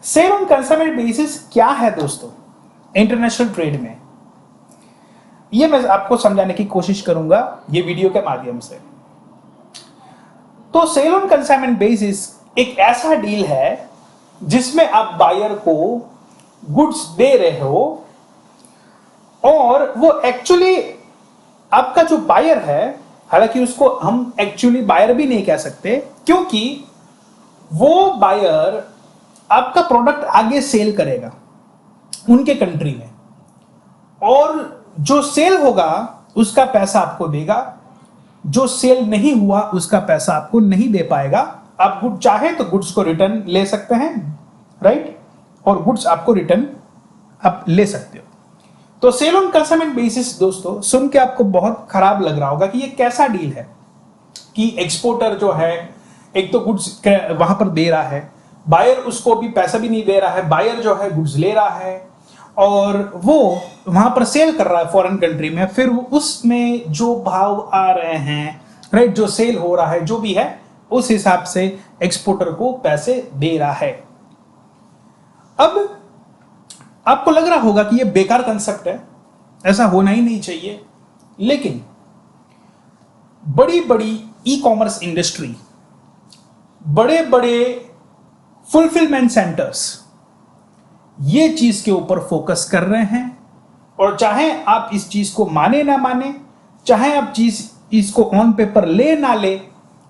Cell on consignment basis क्या है दोस्तों इंटरनेशनल ट्रेड में, ये मैं आपको समझाने की कोशिश करूंगा ये वीडियो के माध्यम से। तो सेल ऑन कंसाइनमेंट बेसिस एक ऐसा डील है जिसमें आप बायर को गुड्स दे रहे हो और वो एक्चुअली आपका जो बायर है, हालांकि उसको हम एक्चुअली बायर भी नहीं कह सकते क्योंकि वो बायर आपका प्रोडक्ट आगे सेल करेगा उनके कंट्री में और जो सेल होगा उसका पैसा आपको देगा, जो सेल नहीं हुआ उसका पैसा आपको नहीं दे पाएगा। आप गुड चाहे तो गुड्स को रिटर्न ले सकते हैं, राइट, और गुड्स आपको रिटर्न आप ले सकते हो। तो सेल ऑन कंसाइनमेंट बेसिस दोस्तों सुन के आपको बहुत खराब लग रहा होगा कि ये कैसा डील है कि एक्सपोर्टर जो है एक तो गुड्स वहां पर दे रहा है, बायर उसको भी पैसा भी नहीं दे रहा है, बायर जो है गुड्स ले रहा है और वो वहां पर सेल कर रहा है फॉरेन कंट्री में, फिर उसमें जो भाव आ रहे हैं, राइट, जो सेल हो रहा है जो भी है उस हिसाब से एक्सपोर्टर को पैसे दे रहा है। अब आपको लग रहा होगा कि ये बेकार कंसेप्ट है, ऐसा होना ही नहीं चाहिए, लेकिन बड़ी बड़ी ई कॉमर्स इंडस्ट्री, बड़े बड़े फुलफिलमेंट सेंटर्स ये चीज के ऊपर फोकस कर रहे हैं और चाहे आप इस चीज को माने ना माने, चाहे आप चीज इसको ऑन पेपर ले ना ले,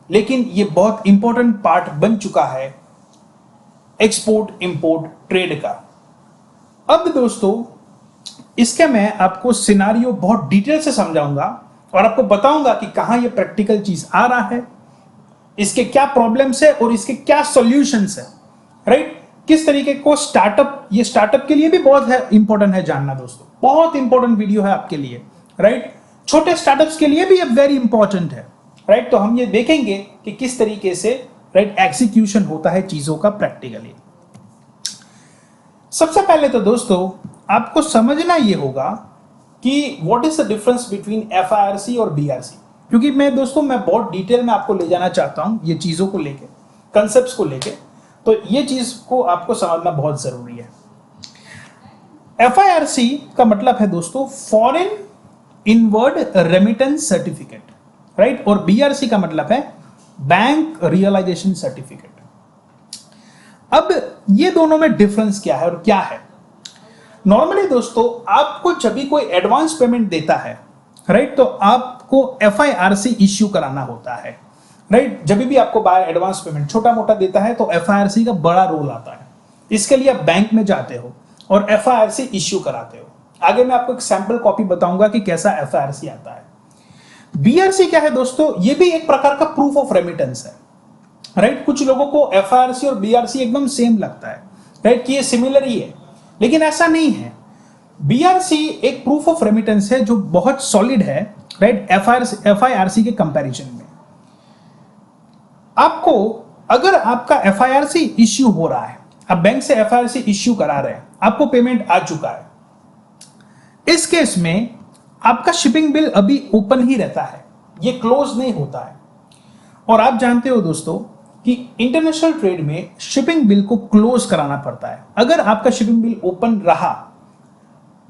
लेकिन ये बहुत इंपॉर्टेंट पार्ट बन चुका है एक्सपोर्ट इंपोर्ट ट्रेड का। अब दोस्तों इसके मैं आपको सिनारियो बहुत डिटेल से समझाऊंगा और आपको बताऊंगा कि कहां ये प्रैक्टिकल चीज आ रहा है, इसके क्या प्रॉब्लम्स है और इसके क्या सॉल्यूशंस है, राइट। किस तरीके को स्टार्टअप, ये स्टार्टअप के लिए भी बहुत है इंपॉर्टेंट है जानना दोस्तों, बहुत इंपॉर्टेंट वीडियो है आपके लिए, राइट। छोटे स्टार्टअप्स के लिए भी वेरी इंपॉर्टेंट है, राइट। तो हम ये देखेंगे कि किस तरीके से, राइट, एग्जीक्यूशन होता है चीजों का प्रैक्टिकली। सबसे पहले तो दोस्तों आपको समझना ये होगा कि what is the difference between FIRC और बीआरसी, क्योंकि मैं बहुत डिटेल में आपको ले जाना चाहता हूं ये चीजों को लेके, कंसेप्ट्स को लेके, तो ये चीज को आपको समझना बहुत जरूरी है। एफआईआरसी का मतलब है दोस्तों foreign inward remittance certificate, right, और बीआरसी का मतलब है बैंक रियलाइजेशन सर्टिफिकेट। अब ये दोनों में डिफरेंस क्या है और क्या है। नॉर्मली दोस्तों आपको जब भी कोई एडवांस पेमेंट देता है, राइट, तो आपको एफआईआरसी इश्यू कराना होता है, राइट। जब भी आपको बायर एडवांस पेमेंट छोटा मोटा देता है तो एफआईआरसी का बड़ा रोल आता है। इसके लिए आप बैंक में जाते हो और एफआईआरसी इश्यू कराते हो। आगे मैं आपको एक सैंपल कॉपी बताऊंगा कि कैसा एफआईआरसी आता है। बीआरसी क्या है दोस्तों, ये भी एक प्रकार का प्रूफ ऑफ रेमिटेंस है, राइट। कुछ लोगों को एफआईआरसी और बीआरसी एकदम सेम लगता है, राइट, कि ये सिमिलर ही है, लेकिन ऐसा नहीं है। बीआरसी एक प्रूफ ऑफ रेमिटेंस है जो बहुत सॉलिड है, राइट, एफआईआरसी के कंपैरिजन में। आपको अगर आपका एफआईआरसी इश्यू हो रहा है, आप बैंक से एफआईआरसी इश्यू करा रहे हैं, आपको पेमेंट आ चुका है, इस केस में आपका शिपिंग बिल अभी ओपन ही रहता है, ये क्लोज नहीं होता है। और आप जानते हो दोस्तों कि इंटरनेशनल ट्रेड में शिपिंग बिल को क्लोज कराना पड़ता है। अगर आपका शिपिंग बिल ओपन रहा,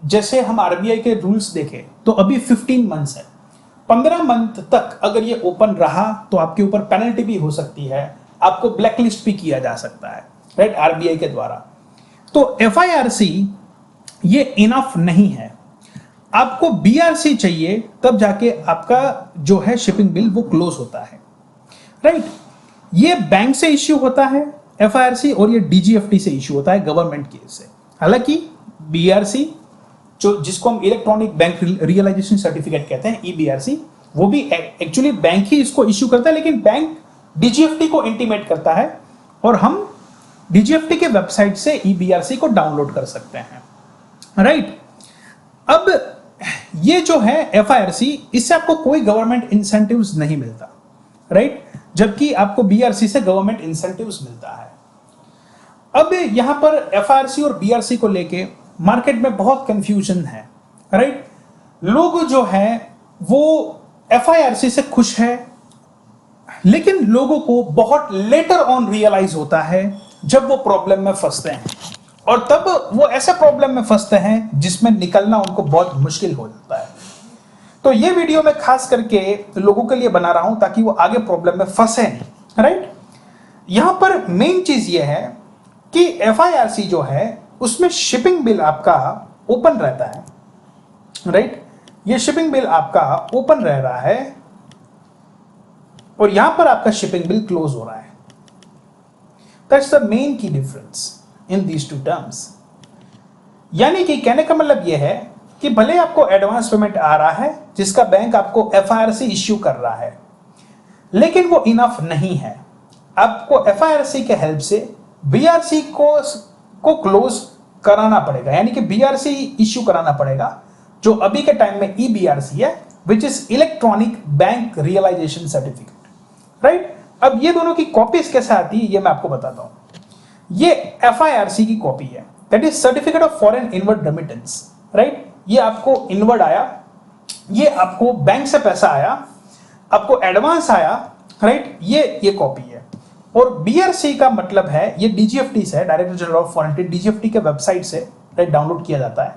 जैसे हम आरबीआई के रूल्स देखें तो अभी 15 मंथ्स है, 15 मंथ तक अगर ये ओपन रहा तो आपके ऊपर पेनल्टी भी हो सकती है, आपको ब्लैक लिस्ट भी किया जा सकता है, राइट, आरबीआई के द्वारा। तो एफआईआरसी ये इनफ नहीं है, आपको बीआरसी चाहिए, तब जाके आपका जो है शिपिंग बिल वो क्लोज होता है, राइट। ये बैंक से इश्यू होता है एफआईआरसी और ये डीजीएफटी से इश्यू होता है, गवर्नमेंट के से। हालांकि बीआरसी जो जिसको हम इलेक्ट्रॉनिक बैंक रियलाइजेशन सर्टिफिकेट कहते हैं, ईबीआरसी, वो भी एक्चुअली बैंक ही इसको इश्यू करता है, लेकिन बैंक डीजीएफटी को इंटीमेट करता है और हम डीजीएफटी के वेबसाइट से ईबीआरसी को डाउनलोड कर सकते हैं, राइट। अब ये जो है एफआईआरसी, इससे आपको कोई गवर्नमेंट इंसेंटिव्स नहीं मिलता, राइट, जबकि आपको बीआरसी से गवर्नमेंट इंसेंटिव्स मिलता है। अब यहां पर एफआईआरसी और बीआरसी को लेके मार्केट में बहुत कंफ्यूजन है, राइट। लोग जो है वो एफआईआरसी से खुश है, लेकिन लोगों को बहुत लेटर ऑन रियलाइज होता है जब वो प्रॉब्लम में फंसते हैं, और तब वो ऐसे प्रॉब्लम में फंसते हैं जिसमें निकलना उनको बहुत मुश्किल हो जाता है। तो ये वीडियो मैं खास करके लोगों के लिए बना रहा हूं ताकि वो आगे प्रॉब्लम में फंसे नहीं, राइट। यहां पर मेन चीज ये है कि FIRC जो है उसमें शिपिंग बिल आपका ओपन रहता है, राइट। ये शिपिंग बिल आपका ओपन रह रहा है और यहां पर आपका शिपिंग बिल क्लोज हो रहा है। दैट्स द मेन की difference in these two terms. यानी कि कहने का मतलब यह है कि भले आपको एडवांस पेमेंट आ रहा है जिसका बैंक आपको FIRC इश्यू कर रहा है, लेकिन वो इनफ नहीं है। आपको FIRC के हेल्प से BRC को क्लोज कराना पड़ेगा, यानी कि BRC इश्यू कराना पड़ेगा, जो अभी के टाइम में EBRC है, which is electronic bank realization certificate, right. अब ये दोनों की कॉपीज कैसे आती है ये मैं आपको बताता हूं। ये FIRC की कॉपी है, that is certificate of foreign inward remittance, right. ये आपको इनवर्ड आया, ये आपको बैंक से पैसा आया, आपको एडवांस आया, राइट। ये कॉपी है। और BRC का मतलब है ये DGFT से, director general of foreign trade, DGFT के वेबसाइट से राइट डाउनलोड किया जाता है।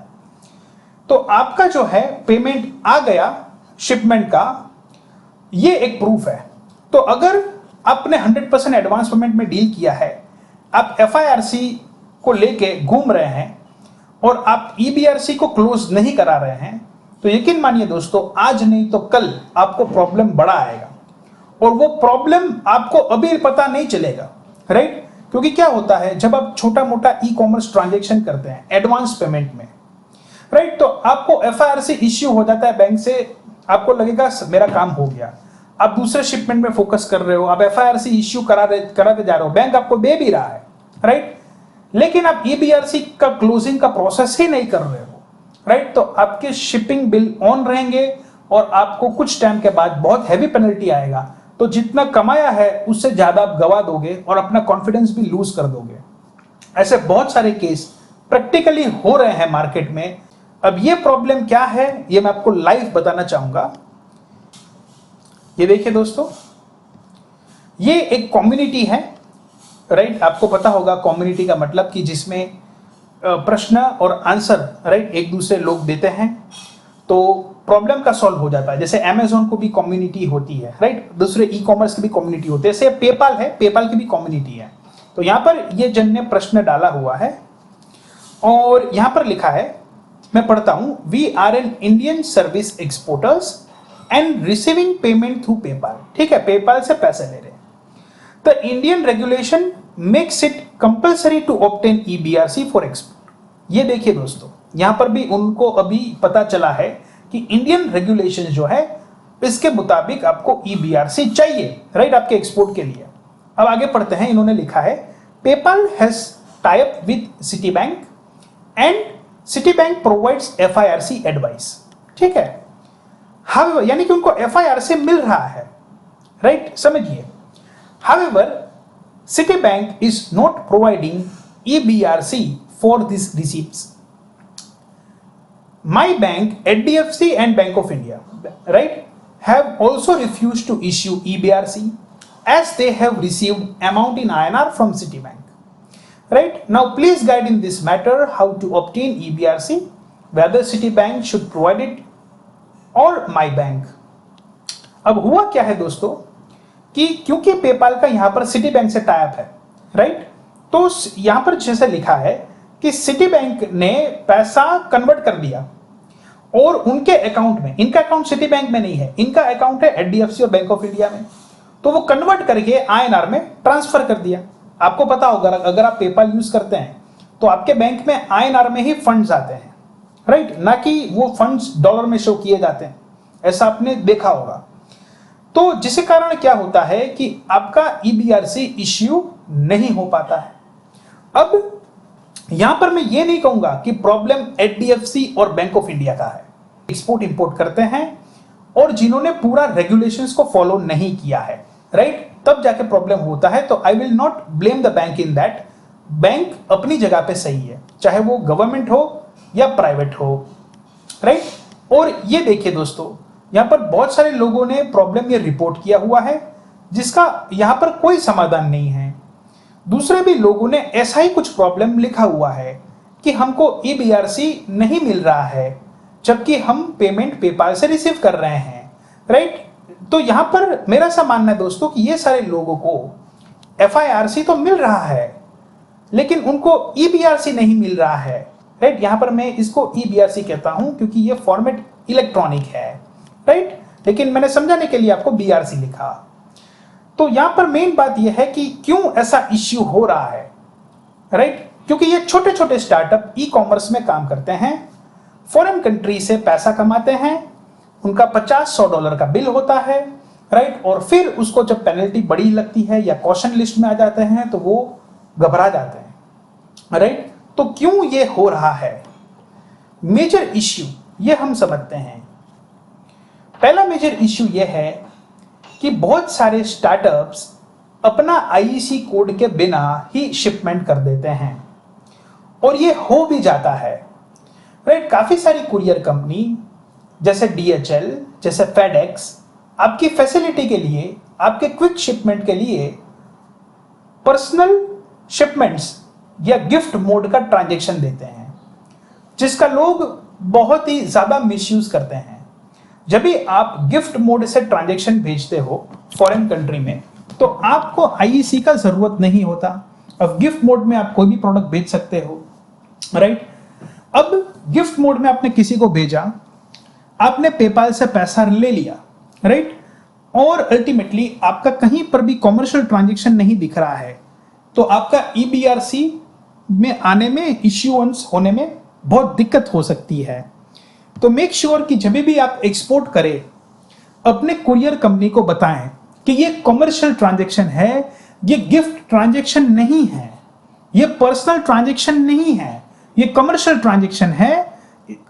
तो आपका जो है पेमेंट आ गया शिपमेंट का, ये एक प्रूफ है। तो अगर आपने 100% एडवांस पेमेंट में डील किया है, आप FIRC को लेके घूम रहे हैं और आप EBRC को क्लोज नहीं करा रहे हैं, तो यकीन मानिए दोस्तों, आज नहीं तो कल आपको प्रॉब्लम बड़ा आएगा। और वो प्रॉब्लम आपको अभी पता नहीं चलेगा, राइट। क्योंकि क्या होता है, जब आप छोटा मोटा ई-कॉमर्स ट्रांजैक्शन करते हैं एडवांस पेमेंट में, राइट, तो आपको FIRC इश्यू हो जाता है बैंक से, आपको लगेगा मेरा काम हो गया। आप दूसरे शिपमेंट में फोकस कर रहे हो, आप FIRC इश्यू कराते जा रहे हो, बैंक आपको दे भी रहा है, राइट, लेकिन आप EBRC का क्लोजिंग का प्रोसेस ही नहीं कर रहे हो, राइट। तो आपके शिपिंग बिल ऑन रहेंगे और आपको कुछ टाइम के बाद बहुत हैवी पेनल्टी आएगा। तो जितना कमाया है उससे ज्यादा आप गवा दोगे और अपना कॉन्फिडेंस भी लूज कर दोगे। ऐसे बहुत सारे केस प्रैक्टिकली हो रहे हैं मार्केट में। अब ये प्रॉब्लम क्या है ये मैं आपको लाइव बताना चाहूंगा। ये देखिए दोस्तों, ये एक कम्युनिटी है, राइट। आपको पता होगा कम्युनिटी का मतलब कि जिसमें प्रश्न और आंसर, राइट, एक दूसरे लोग देते हैं तो प्रॉब्लम का सॉल्व हो जाता है। जैसे Amazon को भी कम्युनिटी होती है, राइट, दूसरे ई-कॉमर्स की भी कम्युनिटी होती है। जैसे पेपाल है, पेपाल की भी कम्युनिटी है। तो यहां पर ये जन ने प्रश्न डाला हुआ है और यहां पर लिखा है, मैं पढ़ता हूं, we are an Indian service exporters and receiving payment through PayPal. ठीक है, पेपाल से पैसे ले रहे हैं। The Indian regulation makes it compulsory to obtain EBRC for export. ये देखिए दोस्तों, यहां पर भी उनको अभी पता चला है कि इंडियन रेगुलेशन जो है इसके मुताबिक आपको EBRC चाहिए, राइट, आपके एक्सपोर्ट के लिए। अब आगे पढ़ते हैं, इन्होंने लिखा है, PayPal has tie up with city bank and city bank provides FIRC advice. ठीक है, हाउएवर, यानी कि उनको FIRC मिल रहा है, राइट, समझिए। However Citibank is not providing EBRC for these receipts. My bank, HDFC and Bank of India, right, have also refused to issue EBRC as they have received amount in INR from Citibank. Right, now please guide in this matter how to obtain EBRC, whether Citibank should provide it or my bank. अब हुआ क्या है दोस्तों कि क्योंकि PayPal का यहां पर सिटी बैंक से टाई अप है, राइट, तो यहां पर जैसे लिखा है कि सिटी बैंक ने पैसा कन्वर्ट कर दिया और उनके अकाउंट में, इनका अकाउंट सिटी बैंक में नहीं है, इनका अकाउंट है HDFC और बैंक ऑफ इंडिया में, तो वो कन्वर्ट करके INR में ट्रांसफर कर दिया। आपको पता होगा अगर आप पेपाल यूज करते हैं तो आपके बैंक में INR में ही फंड्स आते हैं, राइट, ना कि वो फंड्स डॉलर में शो किए जाते हैं, ऐसा आपने देखा होगा। तो जिसके कारण क्या होता है कि आपका EBRC इश्यू नहीं हो पाता है। अब यहां पर मैं ये नहीं कहूंगा कि प्रॉब्लम HDFC और बैंक ऑफ इंडिया का है। एक्सपोर्ट इंपोर्ट करते हैं और जिन्होंने पूरा रेगुलेशंस को फॉलो नहीं किया है, राइट, तब जाके प्रॉब्लम होता है। तो I will not blame the bank in that. Bank अपनी जगह पे सही है, चाहे वो गवर्नमेंट हो या प्राइवेट हो, राइट। और ये देखिए दोस्तों, यहां पर बहुत सारे लोगों ने प्रॉब्लम ये रिपोर्ट किया हुआ है जिसका यहां पर कोई समाधान नहीं है। दूसरे भी लोगों ने ऐसा ही कुछ प्रॉब्लम लिखा हुआ है कि हमको EBRC नहीं मिल रहा है जबकि हम पेमेंट पेपाल से रिसीव कर रहे हैं, राइट। तो यहां पर मेरा सा मानना है दोस्तों कि ये सारे लोगों को FIRC तो मिल रहा है लेकिन उनको EBRC नहीं मिल रहा है, राइट। यहां पर मैं इसको EBRC कहता हूं क्योंकि ये फॉर्मेट इलेक्ट्रॉनिक है, राइट, लेकिन मैंने समझाने के लिए आपको BRC लिखा। तो यहां पर मेन बात यह है कि क्यों ऐसा इश्यू हो रहा है, राइट। क्योंकि ये छोटे छोटे स्टार्टअप ई-कॉमर्स में काम करते हैं, फॉरेन कंट्री से पैसा कमाते हैं, उनका $50-100 का बिल होता है, राइट, और फिर उसको जब पेनल्टी बड़ी लगती है या कॉशन लिस्ट में आ जाते हैं तो वो घबरा जाते हैं, राइट। तो क्यों ये हो रहा है, मेजर इश्यू ये हम समझते हैं। पहला मेजर इश्यू ये है कि बहुत सारे स्टार्टअप्स अपना IEC कोड के बिना ही शिपमेंट कर देते हैं और ये हो भी जाता है, राइट। काफी सारी कुरियर कंपनी जैसे DHL, जैसे FedEx आपकी फैसिलिटी के लिए, आपके क्विक शिपमेंट के लिए पर्सनल शिपमेंट्स या गिफ्ट मोड का ट्रांजैक्शन देते हैं, जिसका लोग बहुत ही ज्यादा मिसयूज करते हैं। जब भी आप गिफ्ट मोड से ट्रांजैक्शन भेजते हो फॉरेन कंट्री में तो आपको IEC का जरूरत नहीं होता। अब गिफ्ट मोड में आप कोई भी प्रोडक्ट भेज सकते हो, राइट। अब गिफ्ट मोड में आपने किसी को भेजा, आपने पेपाल से पैसा ले लिया, राइट, और अल्टीमेटली आपका कहीं पर भी कॉमर्शियल ट्रांजैक्शन नहीं दिख रहा है तो आपका EBRC में आने में, इश्यूएंस होने में बहुत दिक्कत हो सकती है। तो मेक श्योर कि जब भी आप एक्सपोर्ट करें अपने कुरियर कंपनी को बताएं कि ये कॉमर्शियल ट्रांजैक्शन है, ये गिफ्ट ट्रांजैक्शन नहीं है, ये पर्सनल ट्रांजैक्शन नहीं है, ये कमर्शियल ट्रांजैक्शन है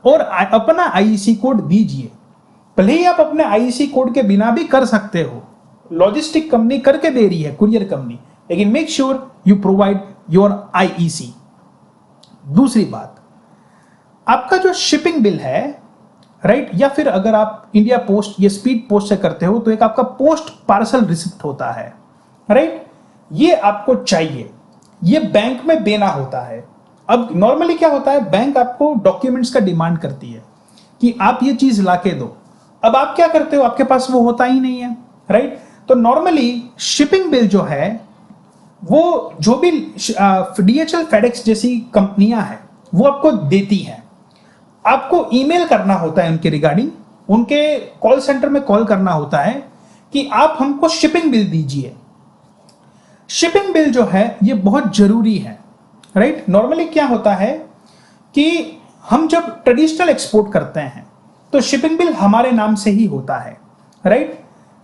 और अपना IEC कोड दीजिए। भले ही आप अपने IEC कोड के बिना भी कर सकते हो, लॉजिस्टिक कंपनी करके दे रही है, कुरियर कंपनी, लेकिन make sure you provide your IEC। दूसरी बात, आपका जो शिपिंग बिल है, राइट, या फिर अगर आप इंडिया पोस्ट या स्पीड पोस्ट से करते हो तो एक आपका पोस्ट पार्सल रिसिप्ट होता है, राइट, ये आपको चाहिए, ये बैंक में देना होता है। अब नॉर्मली क्या होता है, बैंक आपको डॉक्यूमेंट्स का डिमांड करती है कि आप ये चीज लाके दो। अब आप क्या करते हो, आपके पास वो होता ही नहीं है, राइट। तो नॉर्मली शिपिंग बिल जो है वो जो भी DHL FedEx जैसी कंपनियां हैं वो आपको देती हैं। आपको ईमेल करना होता है उनके रिगार्डिंग, उनके कॉल सेंटर में कॉल करना होता है कि आप हमको शिपिंग बिल दीजिए। शिपिंग बिल जो है ये बहुत जरूरी है, राइट। नॉर्मली क्या होता है कि हम जब ट्रेडिशनल एक्सपोर्ट करते हैं तो शिपिंग बिल हमारे नाम से ही होता है, राइट।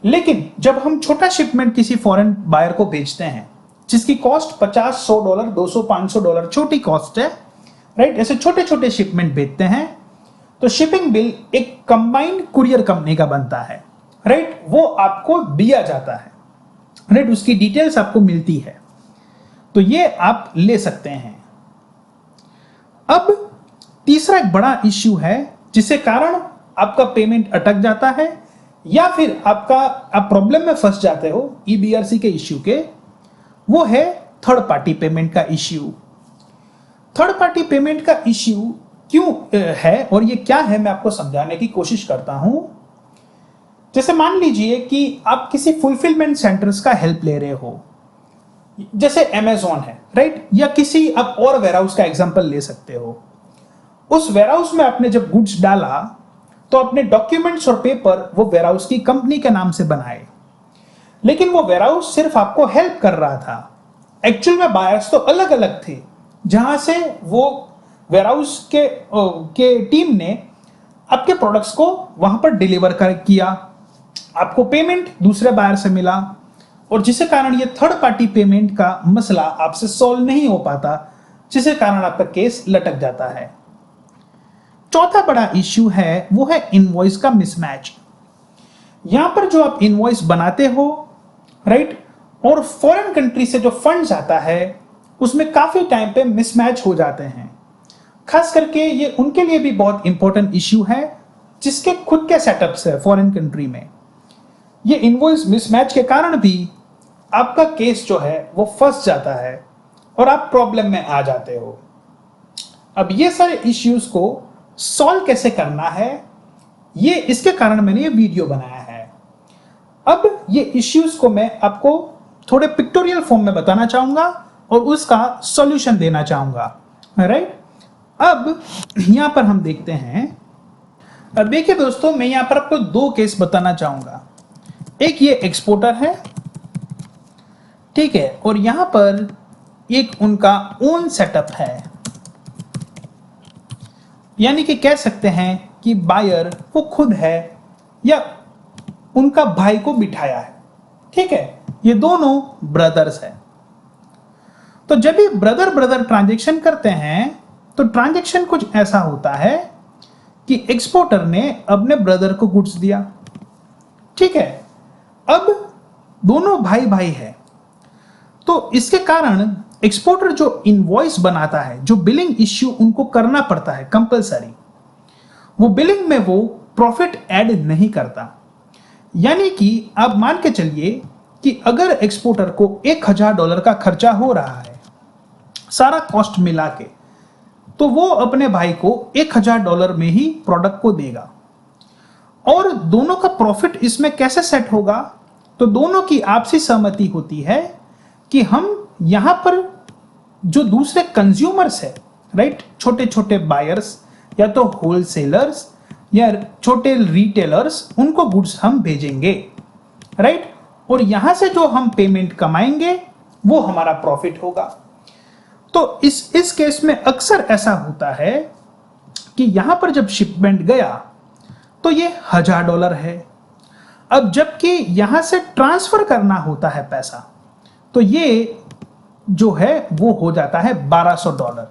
लेकिन जब हम छोटा शिपमेंट किसी फॉरेन बायर को भेजते हैं जिसकी कॉस्ट $50-100, $200-500 छोटी कॉस्ट है, राइट, ऐसे छोटे छोटे शिपमेंट भेजते हैं तो शिपिंग बिल एक कंबाइंड कुरियर कंपनी का बनता है, राइट, वो आपको दिया जाता है, राइट, उसकी डिटेल्स आपको मिलती है, तो ये आप ले सकते हैं। अब तीसरा एक बड़ा इश्यू है जिसके कारण आपका पेमेंट अटक जाता है या फिर आप प्रॉब्लम में फंस जाते हो EBRC के इश्यू के, वो है थर्ड पार्टी पेमेंट का इश्यू। थर्ड पार्टी पेमेंट का इश्यू क्यों है और ये क्या है मैं आपको समझाने की कोशिश करता हूं। जैसे मान लीजिए कि आप किसी फुलफिलमेंट सेंटर्स का हेल्प ले रहे हो, जैसे Amazon है, राइट, या किसी आप और वेयरहाउस का एग्जांपल ले सकते हो। उस वेयरहाउस में आपने जब गुड्स डाला तो अपने डॉक्यूमेंट्स और पेपर वो वेयरहाउस की कंपनी के नाम से बनाए, लेकिन वो वेयरहाउस सिर्फ आपको हेल्प कर रहा था, एक्चुअल में बायर्स तो अलग अलग थे, जहां से वो वेयरहाउस के टीम ने आपके प्रोडक्ट्स को वहां पर डिलीवर किया, आपको पेमेंट दूसरे बायर से मिला और जिसके कारण ये थर्ड पार्टी पेमेंट का मसला आपसे सॉल्व नहीं हो पाता, जिसके कारण आपका केस लटक जाता है। चौथा बड़ा इश्यू है वो है इनवॉइस का मिसमैच। यहां पर जो आप इनवॉइस बनाते हो, राइट, और फॉरेन कंट्री से जो फंड्स आता है उसमें काफी टाइम पे मिसमैच हो जाते हैं। खास करके ये उनके लिए भी बहुत इंपॉर्टेंट इश्यू है जिसके खुद के सेटअप्स है फॉरेन कंट्री में। ये इनवॉइस मिसमैच के कारण भी आपका केस जो है वो फंस जाता है और आप प्रॉब्लम में आ जाते हो। अब ये सारे इश्यूज को सॉल्व कैसे करना है, ये इसके कारण मैंने ये वीडियो बनाया है। अब ये इश्यूज को मैं आपको थोड़े पिक्टोरियल फॉर्म में बताना चाहूंगा और उसका सॉल्यूशन देना चाहूंगा, राइट। अब यहां पर हम देखते हैं, अब देखिए दोस्तों, मैं यहां पर आपको दो केस बताना चाहूंगा। एक ये एक्सपोर्टर है, ठीक है, और यहां पर एक उनका ओन सेटअप है, यानी कि कह सकते हैं कि बायर वो खुद है या उनका भाई को बिठाया है, ठीक है। ये दोनों ब्रदर्स हैं। तो जब भी ब्रदर ब्रदर ट्रांजैक्शन करते हैं तो ट्रांजैक्शन कुछ ऐसा होता है कि एक्सपोर्टर ने अपने ब्रदर को गुड्स दिया, ठीक है। अब दोनों भाई भाई है, तो इसके कारण एक्सपोर्टर जो इनवॉइस बनाता है, जो बिलिंग इश्यू उनको करना पड़ता है कंपलसरी, वो बिलिंग में वो प्रॉफिट ऐड नहीं करता। यानी कि आप मान के चलिए कि अगर एक्सपोर्टर को $1000 का खर्चा हो रहा है सारा कॉस्ट मिला के, तो वो अपने भाई को $1000 में ही प्रोडक्ट को देगा। और दोनों का प्रॉफिट इसमें कैसे सेट होगा, तो दोनों की आपसी सहमति होती है कि हम यहां पर जो दूसरे कंज्यूमर्स है, राइट, छोटे छोटे बायर्स या तो होलसेलर्स या छोटे रिटेलर्स, उनको गुड्स हम भेजेंगे, राइट, और यहां से जो हम पेमेंट कमाएंगे वो हमारा प्रॉफिट होगा। तो इस केस में अक्सर ऐसा होता है कि यहां पर जब शिपमेंट गया तो ये $1000 है। अब जबकि यहां से ट्रांसफर करना होता है पैसा, तो ये जो है वो हो जाता है $1200।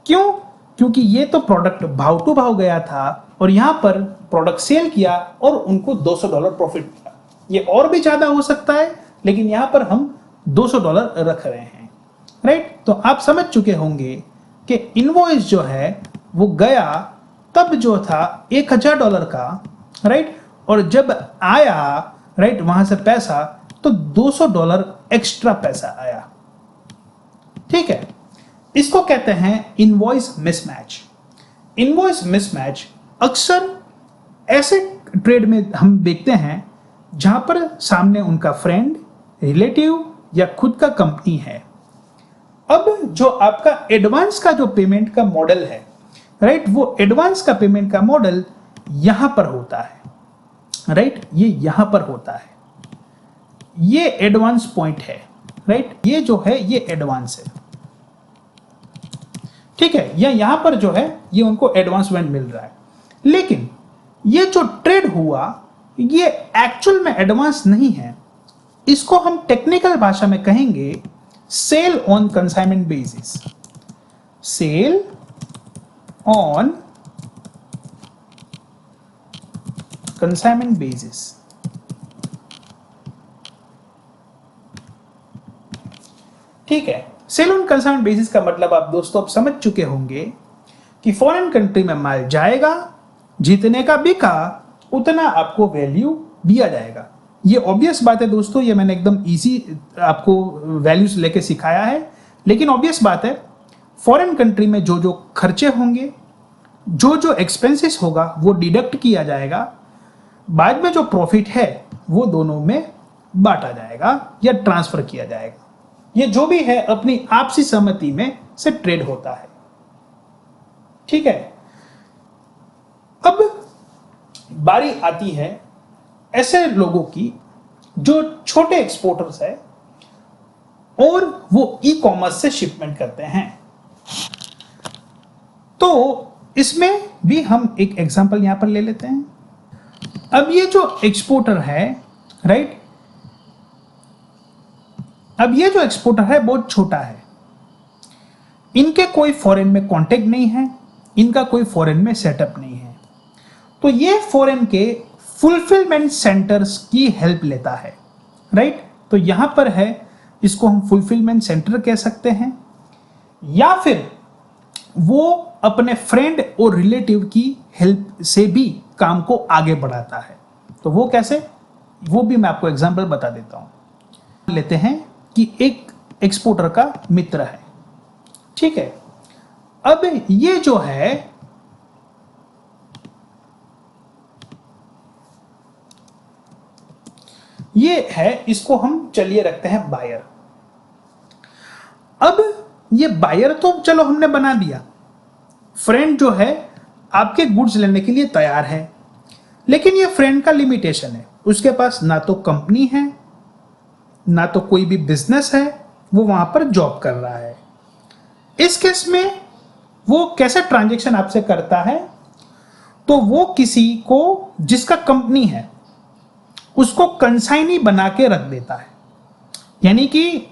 क्यों? क्योंकि ये तो प्रोडक्ट भाव टू भाव गया था और यहां पर प्रोडक्ट सेल किया और उनको $200 प्रॉफिट मिला। ये और भी ज्यादा हो सकता है, लेकिन यहां पर हम $200 रख रहे हैं, राइट। तो आप समझ चुके होंगे कि इनवॉइस जो है वो गया तब जो था $1000 का, राइट, और जब आया, राइट, वहां से पैसा, तो $200 एक्स्ट्रा पैसा आया, ठीक है। इसको कहते हैं इनवॉइस मिसमैच। इनवॉइस मिसमैच अक्सर ऐसे ट्रेड में हम देखते हैं जहां पर सामने उनका फ्रेंड, रिलेटिव या खुद का कंपनी है। अब जो आपका एडवांस का जो पेमेंट का मॉडल है, राइट, वो एडवांस का पेमेंट का मॉडल यहां पर होता है, राइट, ये यहां पर होता है, ये एडवांस पॉइंट है, राइट, ये जो है ये एडवांस है, ठीक है, या यहां पर जो है ये उनको एडवांसमेंट मिल रहा है। लेकिन ये जो ट्रेड हुआ ये एक्चुअल में एडवांस नहीं है, इसको हम टेक्निकल भाषा में कहेंगे sale on consignment basis. Sale on consignment basis, ठीक है। सेल ऑन कंसाइनमेंट बेसिस का मतलब आप दोस्तों अब समझ चुके होंगे कि फॉरेन कंट्री में माल जाएगा, जितने का बिका उतना आपको वैल्यू दिया जाएगा। ये ऑब्वियस बात है दोस्तों, ये मैंने एकदम इजी आपको वैल्यूज लेके सिखाया है, लेकिन ऑब्वियस बात है फॉरेन कंट्री में जो जो खर्चे होंगे, जो जो एक्सपेंसेस होगा वो डिडक्ट किया जाएगा, बाद में जो प्रॉफिट है वो दोनों में बांटा जाएगा या ट्रांसफर किया जाएगा। ये जो भी है अपनी आपसी सहमति में से ट्रेड होता है, ठीक है। अब बारी आती है ऐसे लोगों की जो छोटे एक्सपोर्टर्स है और वो ई कॉमर्स से शिपमेंट करते हैं। तो इसमें भी हम एक एग्जांपल यहां पर ले लेते हैं। अब ये जो एक्सपोर्टर है, राइट, अब ये जो एक्सपोर्टर है बहुत छोटा है, इनके कोई फॉरेन में कांटेक्ट नहीं है, इनका कोई फॉरेन में सेटअप नहीं है, तो ये फॉरेन के फुलफिलमेंट सेंटर्स की हेल्प लेता है, राइट। तो यहां पर है, इसको हम फुलफिलमेंट सेंटर कह सकते हैं, या फिर वो अपने फ्रेंड और रिलेटिव की हेल्प से भी काम को आगे बढ़ाता है। तो वो कैसे, वो भी मैं आपको एग्जांपल बता देता हूं। लेते हैं कि एक एक्सपोर्टर का मित्र है, ठीक है। अब ये जो है ये है, इसको हम चलिए रखते हैं बायर। अब ये बायर तो चलो हमने बना दिया, फ्रेंड जो है आपके गुड्स लेने के लिए तैयार है, लेकिन ये फ्रेंड का लिमिटेशन है, उसके पास ना तो कंपनी है ना तो कोई भी बिजनेस है, वो वहां पर जॉब कर रहा है। इस केस में वो कैसे ट्रांजैक्शन आपसे करता है, तो वो किसी को जिसका कंपनी है उसको कंसाइनी बना के रख देता है, यानी कि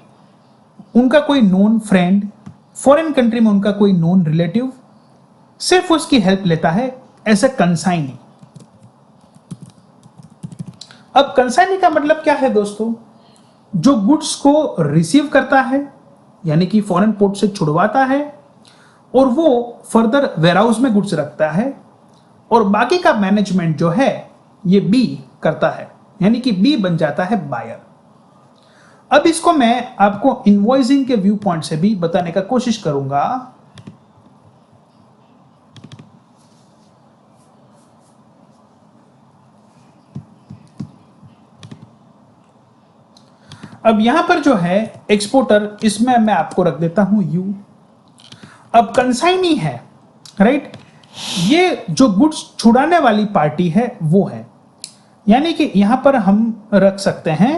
उनका कोई नोन फ्रेंड, फॉरेन कंट्री में उनका कोई नोन रिलेटिव सिर्फ उसकी हेल्प लेता है एज ए कंसाइनी। अब कंसाइनी का मतलब क्या है दोस्तों, जो गुड्स को रिसीव करता है यानी कि फॉरेन पोर्ट से छुड़वाता है और वो फर्दर वेयरहाउस में गुड्स रखता है, और बाकी का मैनेजमेंट जो है ये बी करता है, यानी कि बी बन जाता है बायर। अब इसको मैं आपको इनवॉइसिंग के व्यू पॉइंट से भी बताने का कोशिश करूंगा। अब यहां पर जो है एक्सपोर्टर, इसमें मैं आपको रख देता हूं यू। अब कंसाइनी है, राइट, ये जो गुड्स छुड़ाने वाली पार्टी है वो है, यानी कि यहां पर हम रख सकते हैं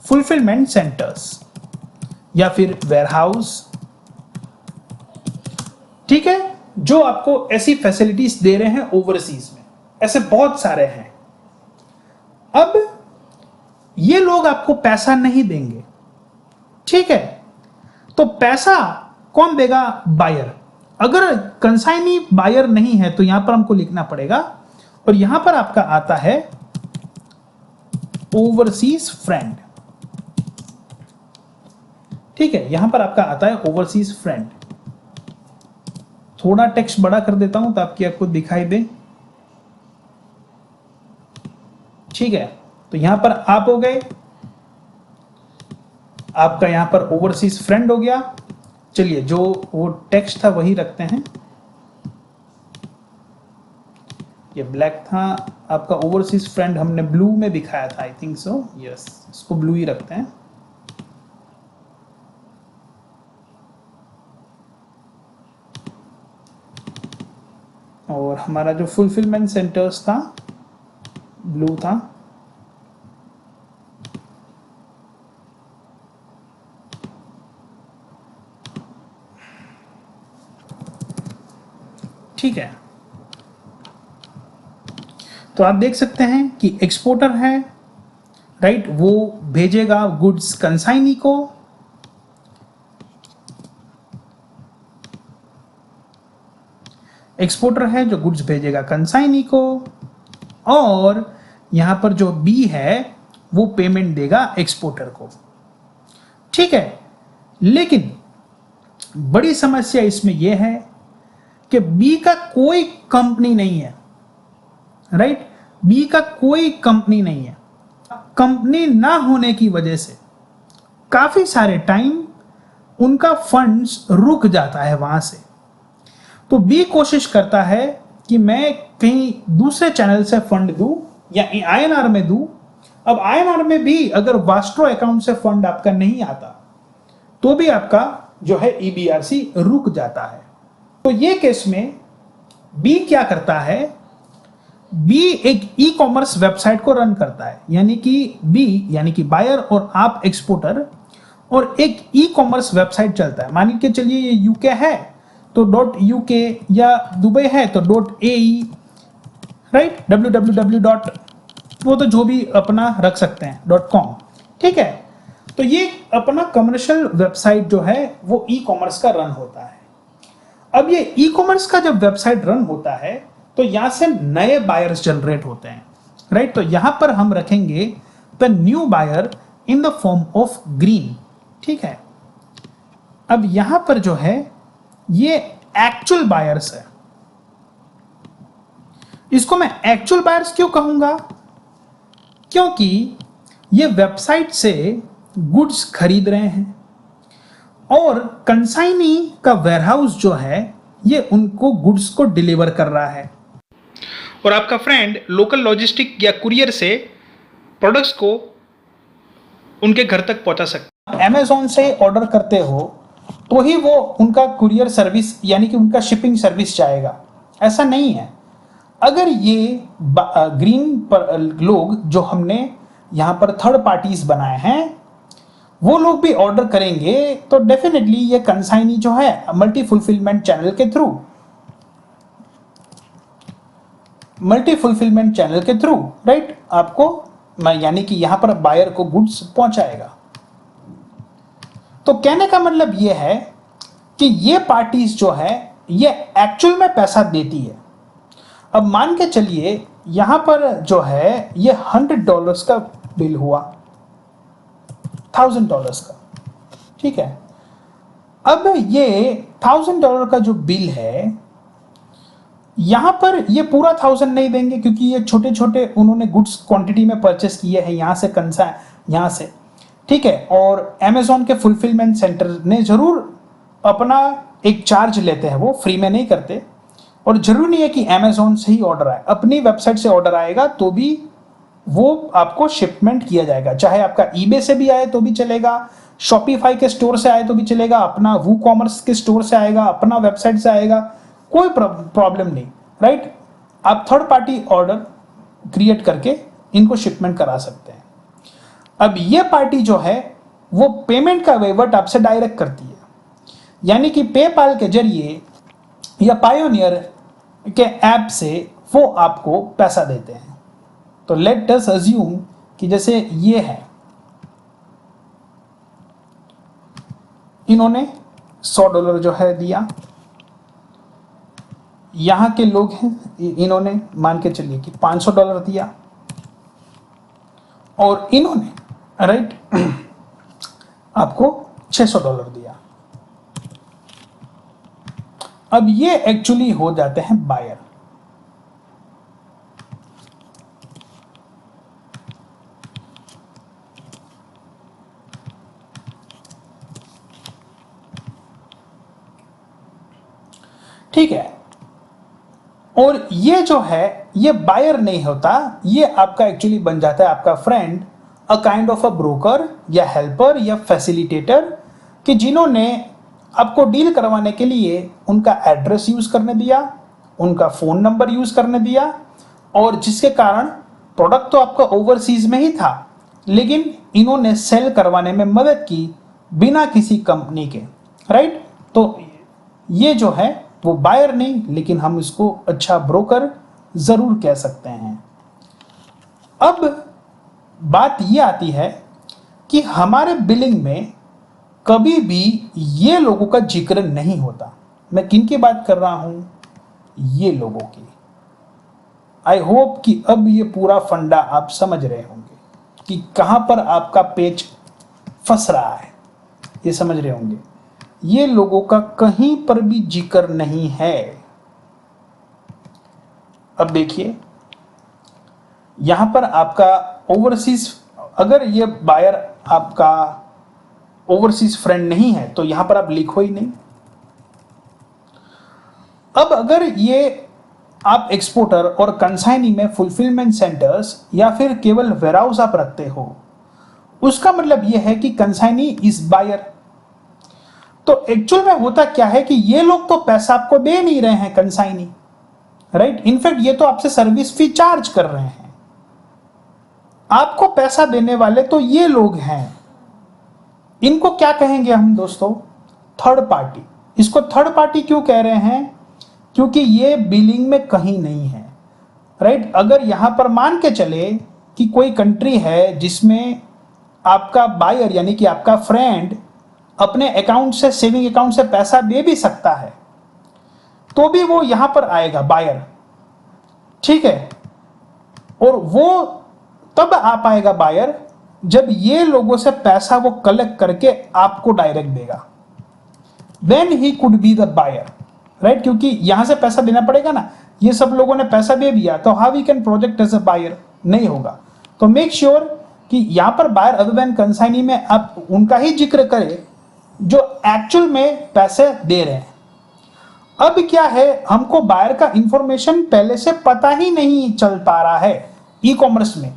फुलफिलमेंट सेंटर्स या फिर वेयरहाउस, ठीक है, जो आपको ऐसी फैसिलिटीज दे रहे हैं ओवरसीज में, ऐसे बहुत सारे हैं। अब ये लोग आपको पैसा नहीं देंगे, ठीक है, तो पैसा कौन देगा, बायर। अगर कंसाइनी बायर नहीं है तो यहां पर हमको लिखना पड़ेगा, और यहां पर आपका आता है ओवरसीज फ्रेंड, ठीक है, यहां पर आपका आता है ओवरसीज फ्रेंड। थोड़ा टेक्स्ट बड़ा कर देता हूं ताकि आपको दिखाई दे, ठीक है। तो यहां पर आप हो गए, आपका यहां पर ओवरसीज फ्रेंड हो गया। चलिए जो वो टेक्स्ट था वही रखते हैं, ये ब्लैक था आपका ओवरसीज फ्रेंड, हमने ब्लू में दिखाया था, आई थिंक सो, यस, इसको ब्लू ही रखते हैं। और हमारा जो फुलफिलमेंट सेंटर्स था ब्लू था, ठीक है। तो आप देख सकते हैं कि एक्सपोर्टर है, राइट, वो भेजेगा गुड्स कंसाइनी को, एक्सपोर्टर है जो गुड्स भेजेगा कंसाइनी को, और यहां पर जो बी है वो पेमेंट देगा एक्सपोर्टर को, ठीक है। लेकिन बड़ी समस्या इसमें यह है कि बी का कोई कंपनी नहीं है, राइट, बी का कोई कंपनी नहीं है। कंपनी ना होने की वजह से काफी सारे टाइम उनका फंड्स रुक जाता है वहां से, तो बी कोशिश करता है कि मैं कहीं दूसरे चैनल से फंड दूं या आईएनआर में दूं। अब आईएनआर में भी अगर वास्ट्रो अकाउंट से फंड आपका नहीं आता तो भी आपका जो है ईबीआरसी रुक जाता है। तो ये केस में बी क्या करता है, बी एक ई कॉमर्स वेबसाइट को रन करता है, यानी कि बी यानी कि बायर और आप एक्सपोर्टर, और एक ई कॉमर्स वेबसाइट चलता है। मान के चलिए ये यूके है तो .uk, या दुबई है तो .ae, राइट, www. वो तो जो भी अपना रख सकते हैं .com, ठीक है। तो ये अपना कमर्शियल वेबसाइट जो है वो ई कॉमर्स का रन होता है। अब ये ई कॉमर्स का जब वेबसाइट रन होता है तो यहां से नए बायर्स जनरेट होते हैं, राइट। तो यहां पर हम रखेंगे the new buyer in the form of green, ठीक है। अब यहां पर जो है ये एक्चुअल बायर्स है, इसको मैं एक्चुअल बायर्स क्यों कहूंगा, क्योंकि ये वेबसाइट से गुड्स खरीद रहे हैं और कंसाइनी का वेयरहाउस जो है ये उनको गुड्स को डिलीवर कर रहा है और आपका फ्रेंड लोकल लॉजिस्टिक या कुरियर से प्रोडक्ट्स को उनके घर तक पहुंचा सकता है। अमेज़ॉन से ऑर्डर करते हो तो ही वो उनका कुरियर सर्विस यानी कि उनका शिपिंग सर्विस जाएगा, ऐसा नहीं है। अगर ये ग्रीन पर लोग जो हमने यहाँ पर थर्ड पार्टीज बनाए हैं वो लोग भी ऑर्डर करेंगे तो डेफिनेटली ये कंसाइनी जो है मल्टी फुलफिलमेंट चैनल के थ्रू राइट आपको यानी कि यहां पर बायर को गुड्स पहुंचाएगा। तो कहने का मतलब ये है कि ये पार्टीज जो है ये एक्चुअल में पैसा देती है। अब मान के चलिए यहां पर जो है ये $100 का बिल हुआ, $1000 का, ठीक है। अब ये $1000 का जो बिल है यहां पर ये पूरा 1000 नहीं देंगे क्योंकि ये छोटे छोटे उन्होंने गुड्स क्वांटिटी में परचेस किए हैं यहां से यहां से, ठीक है। और अमेज़ॉन के फुलफिलमेंट सेंटर ने जरूर अपना एक चार्ज लेते हैं, वो फ्री में नहीं करते। और जरूरी नहीं है कि अमेज़ॉन से ही ऑर्डर आए, अपनी वेबसाइट से ऑर्डर आएगा तो भी वो आपको शिपमेंट किया जाएगा, चाहे आपका ईबे से भी आए तो भी चलेगा, शॉपिफाई के स्टोर से आए तो भी चलेगा, अपना वू कॉमर्स के स्टोर से आएगा, अपना वेबसाइट से आएगा, कोई प्रॉब्लम नहीं, राइट। आप थर्ड पार्टी ऑर्डर क्रिएट करके इनको शिपमेंट करा सकते हैं। अब ये पार्टी जो है वो पेमेंट का वहीवट आपसे डायरेक्ट करती है, यानी कि पेपाल के जरिए या पायोनियर के ऐप से वो आपको पैसा देते हैं। तो लेट अस अज्यूम कि जैसे ये है, इन्होंने $100 जो है दिया, यहां के लोग हैं इन्होंने मान के चलिए कि $500 दिया और इन्होंने राइट आपको $600 दिया। अब ये एक्चुअली हो जाते हैं बायर। ठीक है, और ये जो है ये बायर नहीं होता, ये आपका एक्चुअली बन जाता है आपका friend, a kind of a broker या हेल्पर या फैसिलिटेटर, कि जिन्होंने आपको डील करवाने के लिए उनका एड्रेस यूज करने दिया, उनका फोन नंबर यूज करने दिया, और जिसके कारण प्रोडक्ट तो आपका ओवरसीज में ही था लेकिन इन्होंने सेल करवाने में मदद की बिना किसी कंपनी के, राइट। तो ये जो है वो बायर नहीं, लेकिन हम इसको अच्छा ब्रोकर जरूर कह सकते हैं। अब बात ये आती है कि हमारे बिलिंग में कभी भी ये लोगों का जिक्र नहीं होता। मैं किन की बात कर रहा हूं? ये लोगों की। आई होप कि अब ये पूरा फंडा आप समझ रहे होंगे कि कहां पर आपका पेच फंस रहा है, ये समझ रहे होंगे। ये लोगों का कहीं पर भी जिक्र नहीं है। अब देखिए यहां पर आपका ओवरसीज, अगर ये बायर आपका ओवरसीज फ्रेंड नहीं है तो यहां पर आप लिखो ही नहीं। अब अगर ये आप एक्सपोर्टर और कंसाइनी में फुलफिलमेंट सेंटर्स या फिर केवल वेयरहाउस आप रखते हो, उसका मतलब यह है कि कंसाइनी इज बायर। तो एक्चुअल में होता क्या है कि ये लोग तो पैसा आपको दे नहीं रहे हैं कंसाइनी, राइट। इनफैक्ट ये तो आपसे सर्विस फी चार्ज कर रहे हैं। आपको पैसा देने वाले तो ये लोग हैं। इनको क्या कहेंगे हम दोस्तों? Third party. इसको थर्ड पार्टी क्यों कह रहे हैं? क्योंकि ये बिलिंग में कहीं नहीं है, राइट। अगर यहां पर मान के चले कि कोई कंट्री है जिसमें आपका बायर यानी कि आपका फ्रेंड अपने अकाउंट से, सेविंग अकाउंट से पैसा दे भी सकता है, तो भी वो यहां पर आएगा बायर, ठीक है। और वो तब आ पाएगा बायर जब ये लोगों से पैसा वो कलेक्ट करके आपको डायरेक्ट देगा, then he could be the buyer, right. क्योंकि यहां से पैसा देना पड़ेगा ना, ये सब लोगों ने पैसा दे दिया तो how we can project as a buyer? नहीं होगा। तो मेक श्योर कि यहां पर बायर अदर देन कंसाइनी में आप उनका ही जिक्र करें जो एक्चुअल में पैसे दे रहे हैं। अब क्या है, हमको बायर का इंफॉर्मेशन पहले से पता ही नहीं चल पा रहा है ई कॉमर्स में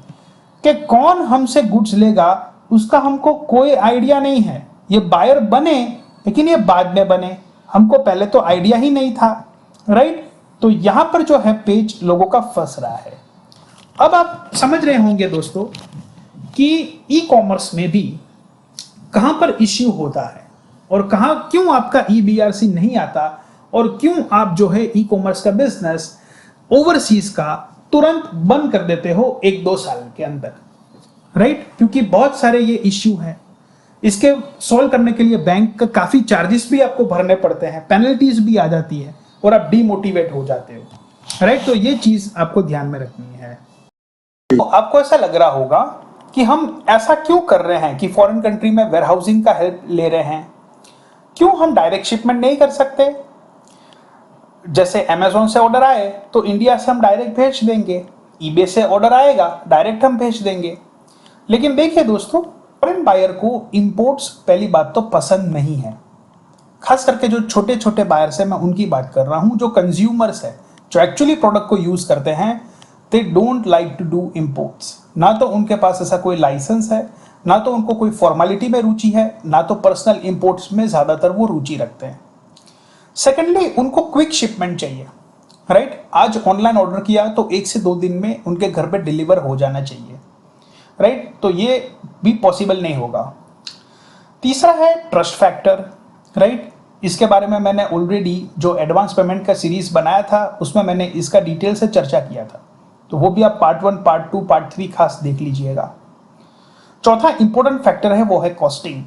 कि कौन हमसे गुड्स लेगा, उसका हमको कोई आइडिया नहीं है। ये बायर बने लेकिन ये बाद में बने, हमको पहले तो आइडिया ही नहीं था, राइट। तो यहां पर जो है पेज लोगों का फंस रहा है। अब आप समझ रहे होंगे दोस्तों कि ई कॉमर्स में भी कहां पर इश्यू होता है और कहां क्यों आपका EBRC नहीं आता और क्यों आप जो है ई कॉमर्स का बिजनेस ओवरसीज का तुरंत बंद कर देते हो 1-2 साल के अंदर, राइट। क्योंकि बहुत सारे ये इश्यू हैं, इसके सॉल्व करने के लिए बैंक का काफी चार्जेस भी आपको भरने पड़ते हैं, पेनल्टीज भी आ जाती है और आप डीमोटिवेट हो जाते हो, राइट। तो ये चीज आपको ध्यान में रखनी है। तो आपको ऐसा लग रहा होगा कि हम ऐसा क्यों कर रहे हैं कि फॉरेन कंट्री में वेयरहाउसिंग का हेल्प ले रहे हैं, क्यों हम डायरेक्ट शिपमेंट नहीं कर सकते? जैसे अमेजोन से ऑर्डर आए तो इंडिया से हम डायरेक्ट भेज देंगे, ईबे से ऑर्डर आएगा डायरेक्ट हम भेज देंगे। लेकिन देखिए दोस्तों, फॉरेन बायर को इंपोर्ट्स पहली बात तो पसंद नहीं है, खास करके जो छोटे छोटे बायर्स हैं, मैं उनकी बात कर रहा हूं, जो कंज्यूमर्स है, जो एक्चुअली प्रोडक्ट को यूज करते हैं, they don't like to do imports. ना तो उनके पास ऐसा कोई लाइसेंस है, ना तो उनको कोई फॉर्मेलिटी में रुचि है, ना तो पर्सनल इंपोर्ट्स में ज्यादातर वो रुचि रखते हैं। सेकेंडली, उनको क्विक शिपमेंट चाहिए, राइट। आज ऑनलाइन ऑर्डर किया तो 1 से 2 दिन में उनके घर पे डिलीवर हो जाना चाहिए, राइट। तो ये भी पॉसिबल नहीं होगा। तीसरा है ट्रस्ट फैक्टर, राइट। इसके बारे में मैंने ऑलरेडी जो एडवांस पेमेंट का सीरीज बनाया था उसमें मैंने इसका डिटेल से चर्चा किया था, तो वो भी आप पार्ट 1, पार्ट 2, पार्ट 3 खास देख लीजिएगा। चौथा इंपॉर्टेंट फैक्टर है वो है कॉस्टिंग।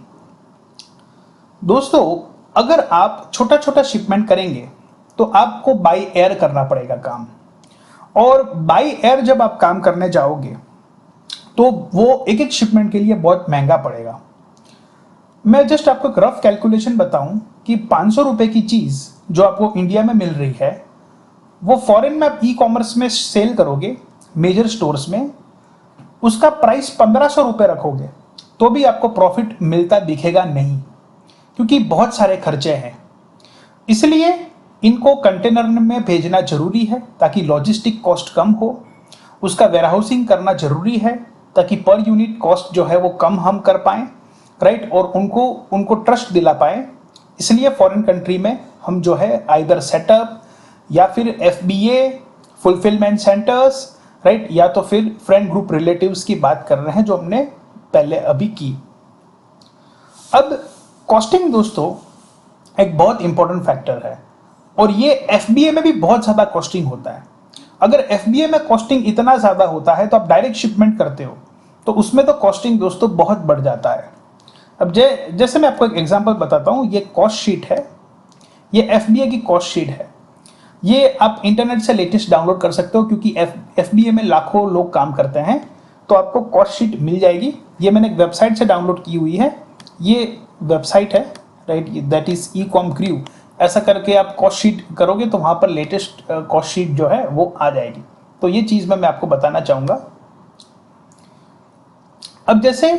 दोस्तों, अगर आप छोटा छोटा शिपमेंट करेंगे तो आपको बाय एयर करना पड़ेगा काम, और बाय एयर जब आप काम करने जाओगे तो वो एक एक शिपमेंट के लिए बहुत महंगा पड़ेगा। मैं जस्ट आपको एक रफ कैलकुलेशन बताऊं कि 500 रुपए की चीज जो आपको इंडिया में मिल रही है, वो फॉरेन में आप ई कॉमर्स में सेल करोगे मेजर स्टोर्स में, उसका प्राइस 1500 रुपए रखोगे तो भी आपको प्रॉफिट मिलता दिखेगा नहीं, क्योंकि बहुत सारे खर्चे हैं। इसलिए इनको कंटेनर में भेजना जरूरी है ताकि लॉजिस्टिक कॉस्ट कम हो, उसका वेयरहाउसिंग करना जरूरी है ताकि पर यूनिट कॉस्ट जो है वो कम हम कर पाएं, राइट, और उनको ट्रस्ट दिला पाएं। इसलिए फॉरेन कंट्री में हम जो है आइदर सेटअप या फिर FBA, फुलफिलमेंट सेंटर्स, राइट, या तो फिर फ्रेंड ग्रुप रिलेटिव्स की बात कर रहे हैं जो हमने पहले अभी की। अब कॉस्टिंग दोस्तों एक बहुत इंपॉर्टेंट फैक्टर है, और ये FBA में भी बहुत ज्यादा कॉस्टिंग होता है। अगर FBA में कॉस्टिंग इतना ज्यादा होता है तो आप डायरेक्ट शिपमेंट करते हो तो उसमें तो कॉस्टिंग दोस्तों बहुत बढ़ जाता है। अब जैसे मैं आपको एक एग्जांपल बताता हूं, ये कॉस्ट शीट है, ये FBA की कॉस्ट शीट है। ये आप इंटरनेट से लेटेस्ट डाउनलोड कर सकते हो क्योंकि FBA में लाखों लोग काम करते हैं, तो आपको कॉस्ट शीट मिल जाएगी। ये मैंने एक वेबसाइट से डाउनलोड की हुई है, ये वेबसाइट है, राइट, दैट इज ecomcrew। ऐसा करके आप कॉस्ट शीट करोगे तो वहां पर लेटेस्ट कॉस्ट शीट जो है वो आ जाएगी। तो ये चीज मैं आपको बताना चाहूंगा। अब जैसे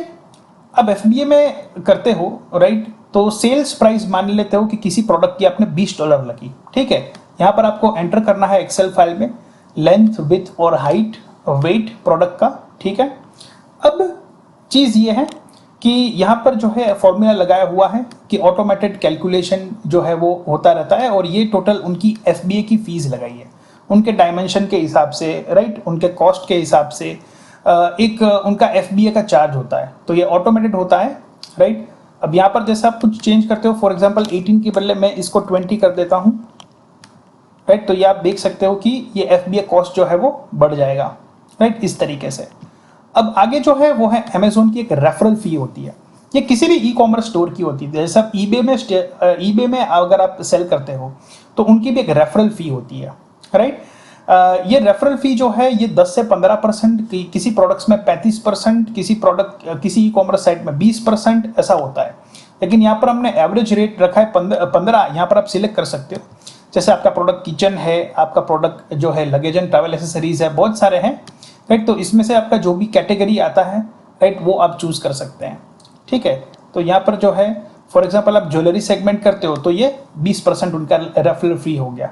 अब FBA में करते हो, राइट, तो सेल्स प्राइस मान लेते हो कि किसी प्रोडक्ट की आपने $20 लगी, ठीक है। यहाँ पर आपको एंटर करना है एक्सेल फाइल में लेंथ, विड्थ और हाइट, वेट प्रोडक्ट का, ठीक है। अब चीज ये है कि यहाँ पर जो है फॉर्मूला लगाया हुआ है कि ऑटोमेटेड कैलकुलेशन जो है वो होता रहता है, और ये टोटल उनकी FBA की फीस लगाई है उनके डायमेंशन के हिसाब से, राइट, उनके कॉस्ट के हिसाब से एक उनका FBA का चार्ज होता है, तो ये ऑटोमेटेड होता है, राइट। अब यहाँ पर जैसे आप कुछ चेंज करते हो, फॉर एग्जांपल 18 के बदले मैं इसको 20 कर देता हूँ, राइट, तो ये आप देख सकते हो कि ये FBA कॉस्ट जो है वो बढ़ जाएगा, राइट, इस तरीके से। अब आगे जो है वो है अमेजोन की एक रेफरल फी होती है, ये किसी भी ई कॉमर्स स्टोर की होती है। जैसे आप ईबे में अगर आप सेल करते हो तो उनकी भी एक रेफरल फी होती है, राइट। ये रेफरल फी जो है ये 10 से 15%, किसी प्रोडक्ट्स में 35%, किसी ई कॉमर्स साइट में 20% ऐसा होता है। लेकिन यहाँ पर हमने एवरेज रेट रखा है 15। यहाँ पर आप सिलेक्ट कर सकते हो, जैसे आपका प्रोडक्ट किचन है, आपका प्रोडक्ट जो है लगेज एंड ट्रैवल एसेसरीज है, बहुत सारे हैं। राइट। तो इसमें से आपका जो भी कैटेगरी आता है, राइट, वो आप चूज कर सकते हैं। ठीक है, तो यहाँ पर जो है फॉर एग्जाम्पल आप ज्वेलरी सेगमेंट करते हो तो ये 20% उनका रेफरल फी हो गया।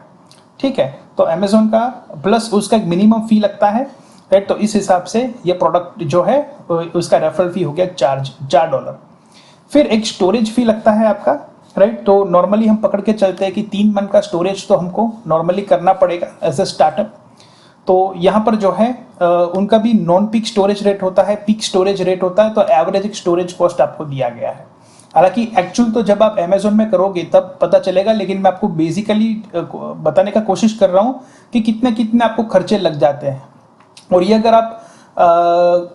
ठीक है, तो अमेजोन का प्लस उसका एक मिनिमम फी लगता है, राइट। तो इस हिसाब से ये प्रोडक्ट जो है उसका रेफरल फी हो गया $4। फिर एक स्टोरेज फी लगता है आपका, राइट। तो नॉर्मली हम पकड़ के चलते हैं कि 3 मंथ का स्टोरेज तो हमको नॉर्मली करना पड़ेगा एज ए स्टार्टअप। तो यहाँ पर जो है उनका भी नॉन पीक स्टोरेज रेट होता है, पीक स्टोरेज रेट होता है, तो एवरेज स्टोरेज कॉस्ट आपको दिया गया है। हालांकि एक्चुअल तो जब आप अमेजोन में करोगे तब पता चलेगा, लेकिन मैं आपको बेसिकली बताने का कोशिश कर रहा हूँ कि कितने कितने आपको खर्चे लग जाते हैं। और ये अगर आप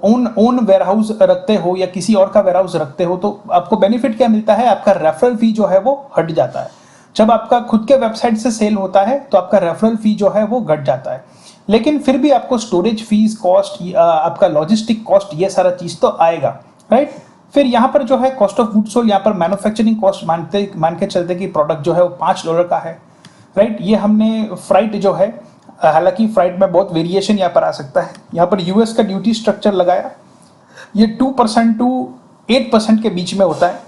ओन वेयरहाउस रखते हो या किसी और का वेयरहाउस रखते हो तो आपको बेनिफिट क्या मिलता है, आपका रेफरल फी जो है वो हट जाता है। जब आपका खुद के वेबसाइट से सेल होता है तो आपका रेफरल फी जो है वो घट जाता है, लेकिन फिर भी आपको स्टोरेज फीस कॉस्ट, आपका लॉजिस्टिक कॉस्ट, ये सारा चीज तो आएगा, राइट। फिर यहाँ पर जो है कॉस्ट ऑफ गुड्स सोल्ड, यहाँ पर मैन्युफैक्चरिंग कॉस्ट मान के चलते कि प्रोडक्ट जो है वो $5 का है, राइट। ये हमने फ्राइट जो है, हालांकि फ्राइट में बहुत वेरिएशन यहाँ पर आ सकता है। यहाँ पर यूएस का ड्यूटी स्ट्रक्चर लगाया, ये 2% टू 8% के बीच में होता है,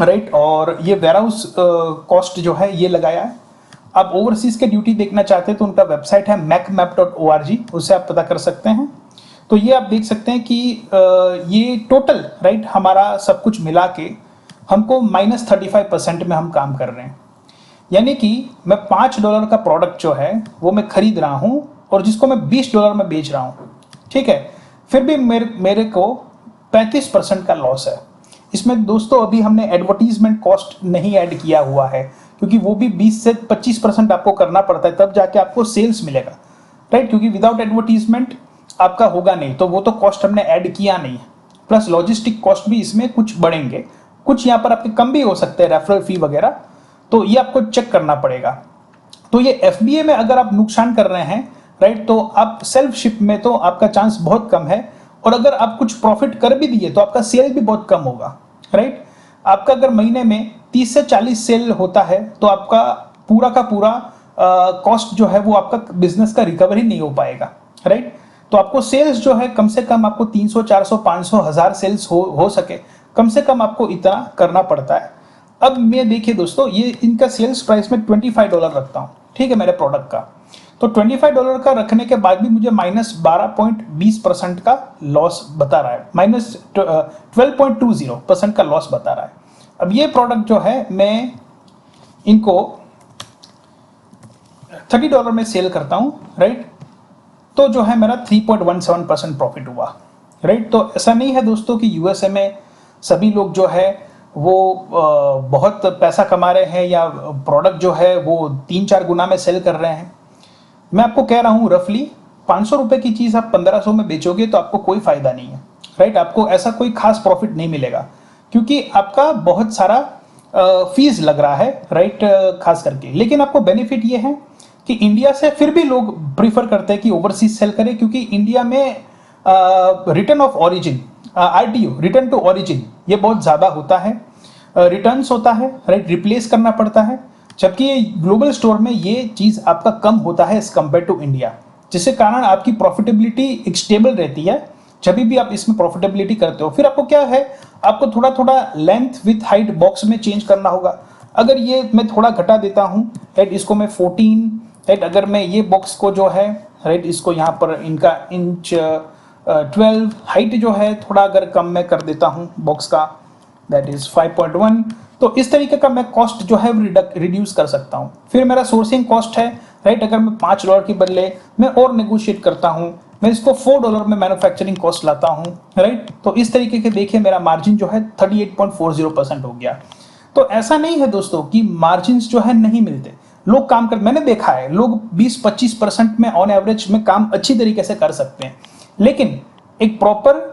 राइट। और ये वेयरहाउस कॉस्ट जो है ये लगाया है। आप ओवरसीज के ड्यूटी देखना चाहते हैं तो उनका वेबसाइट है macmap.org, उससे आप पता कर सकते हैं। तो ये आप देख सकते हैं कि ये टोटल, राइट, हमारा सब कुछ मिला के हमको -35% में हम काम कर रहे हैं। यानी कि मैं $5 का प्रोडक्ट जो है वो मैं खरीद रहा हूं और जिसको मैं $20 में बेच रहा हूं, ठीक है, फिर भी मेरे को 35% का लॉस है। इसमें दोस्तों अभी हमने एडवर्टीजमेंट कॉस्ट नहीं ऐड किया हुआ है, क्योंकि वो भी 20 से 25% आपको करना पड़ता है, तब जाके आपको सेल्स मिलेगा, राइट। क्योंकि विदाउट एडवर्टीजमेंट आपका होगा नहीं, तो वो तो कॉस्ट हमने ऐड किया नहीं। प्लस लॉजिस्टिक कॉस्ट भी इसमें कुछ बढ़ेंगे, कुछ यहाँ पर आपके कम भी हो सकते हैं, रेफरल फी वगैरह, तो ये आपको चेक करना पड़ेगा। तो ये एफबीए में अगर आप नुकसान कर रहे हैं, राइट, तो आप सेल्फ शिप में तो आपका चांस बहुत कम है, और अगर आप कुछ प्रॉफिट कर भी दिए तो आपका सेल भी बहुत कम होगा, राइट। आपका अगर महीने में 30 से 40 सेल होता है तो आपका पूरा का पूरा कॉस्ट जो है वो आपका बिजनेस का रिकवरी नहीं हो पाएगा, राइट। तो आपको सेल्स जो है कम से कम आपको 300, 400, 500, 1000 सेल्स हो सके, कम से कम आपको इतना करना पड़ता है। अब मैं देखिए दोस्तों, ये इनका सेल्स प्राइस में $25 रखता हूँ, ठीक है, मेरे प्रोडक्ट का। तो $25 का रखने के बाद भी मुझे -12.20% का लॉस बता रहा है, -12.20% का लॉस बता रहा है। अब ये प्रोडक्ट जो है मैं इनको $30 में सेल करता हूँ, राइट। तो जो है मेरा 3.17% प्रॉफिट हुआ, राइट। तो ऐसा नहीं है दोस्तों कि यूएसए में सभी लोग जो है वो बहुत पैसा कमा रहे हैं या प्रोडक्ट जो है वो 3-4 गुना में सेल कर रहे हैं। मैं आपको कह रहा हूँ रफली 500 रुपए की चीज आप 1500 में बेचोगे तो आपको कोई फायदा नहीं है, राइट। आपको ऐसा कोई खास प्रॉफिट नहीं मिलेगा, क्योंकि आपका बहुत सारा फीस लग रहा है, राइट, खास करके। लेकिन आपको बेनिफिट ये है कि इंडिया से फिर भी लोग प्रीफर करते हैं कि ओवरसीज सेल करें, क्योंकि इंडिया में return of origin, RTO, return to origin, ये बहुत ज्यादा होता है, रिटर्न्स होता है, राइट, रिप्लेस करना पड़ता है। जबकि ये ग्लोबल स्टोर में ये चीज आपका कम होता है एज कंपेयर टू इंडिया, जिसके कारण आपकी प्रॉफिटेबिलिटी एक स्टेबल रहती है जब भी आप इसमें प्रॉफिटेबिलिटी करते हो। फिर आपको क्या है, आपको थोड़ा थोड़ा लेंथ विथ हाइट बॉक्स में चेंज करना होगा। अगर ये मैं थोड़ा घटा देता हूँ, राइट, इसको मैं 14, राइट, अगर मैं ये बॉक्स को जो है, राइट, इसको यहाँ पर इनका इंच 12, हाइट जो है थोड़ा अगर कम मैं कर देता हूँ बॉक्स का, दैट इज 5.1, तो इस तरीके का मैं कॉस्ट जो है रिड्यूस कर सकता हूँ। फिर मेरा सोर्सिंग कॉस्ट है, राइट, अगर मैं $5 के बदले मैं और नेगोशिएट करता हूँ, मैं इसको $4 में मैन्युफैक्चरिंग कॉस्ट लाता हूँ, राइट। तो इस तरीके के देखिए मेरा मार्जिन जो है 38.40% हो गया। तो ऐसा नहीं है दोस्तों कि मार्जिन जो है नहीं मिलते, लोग काम कर, मैंने देखा है लोग 20-25% में ऑन एवरेज में काम अच्छी तरीके से कर सकते हैं, लेकिन एक प्रॉपर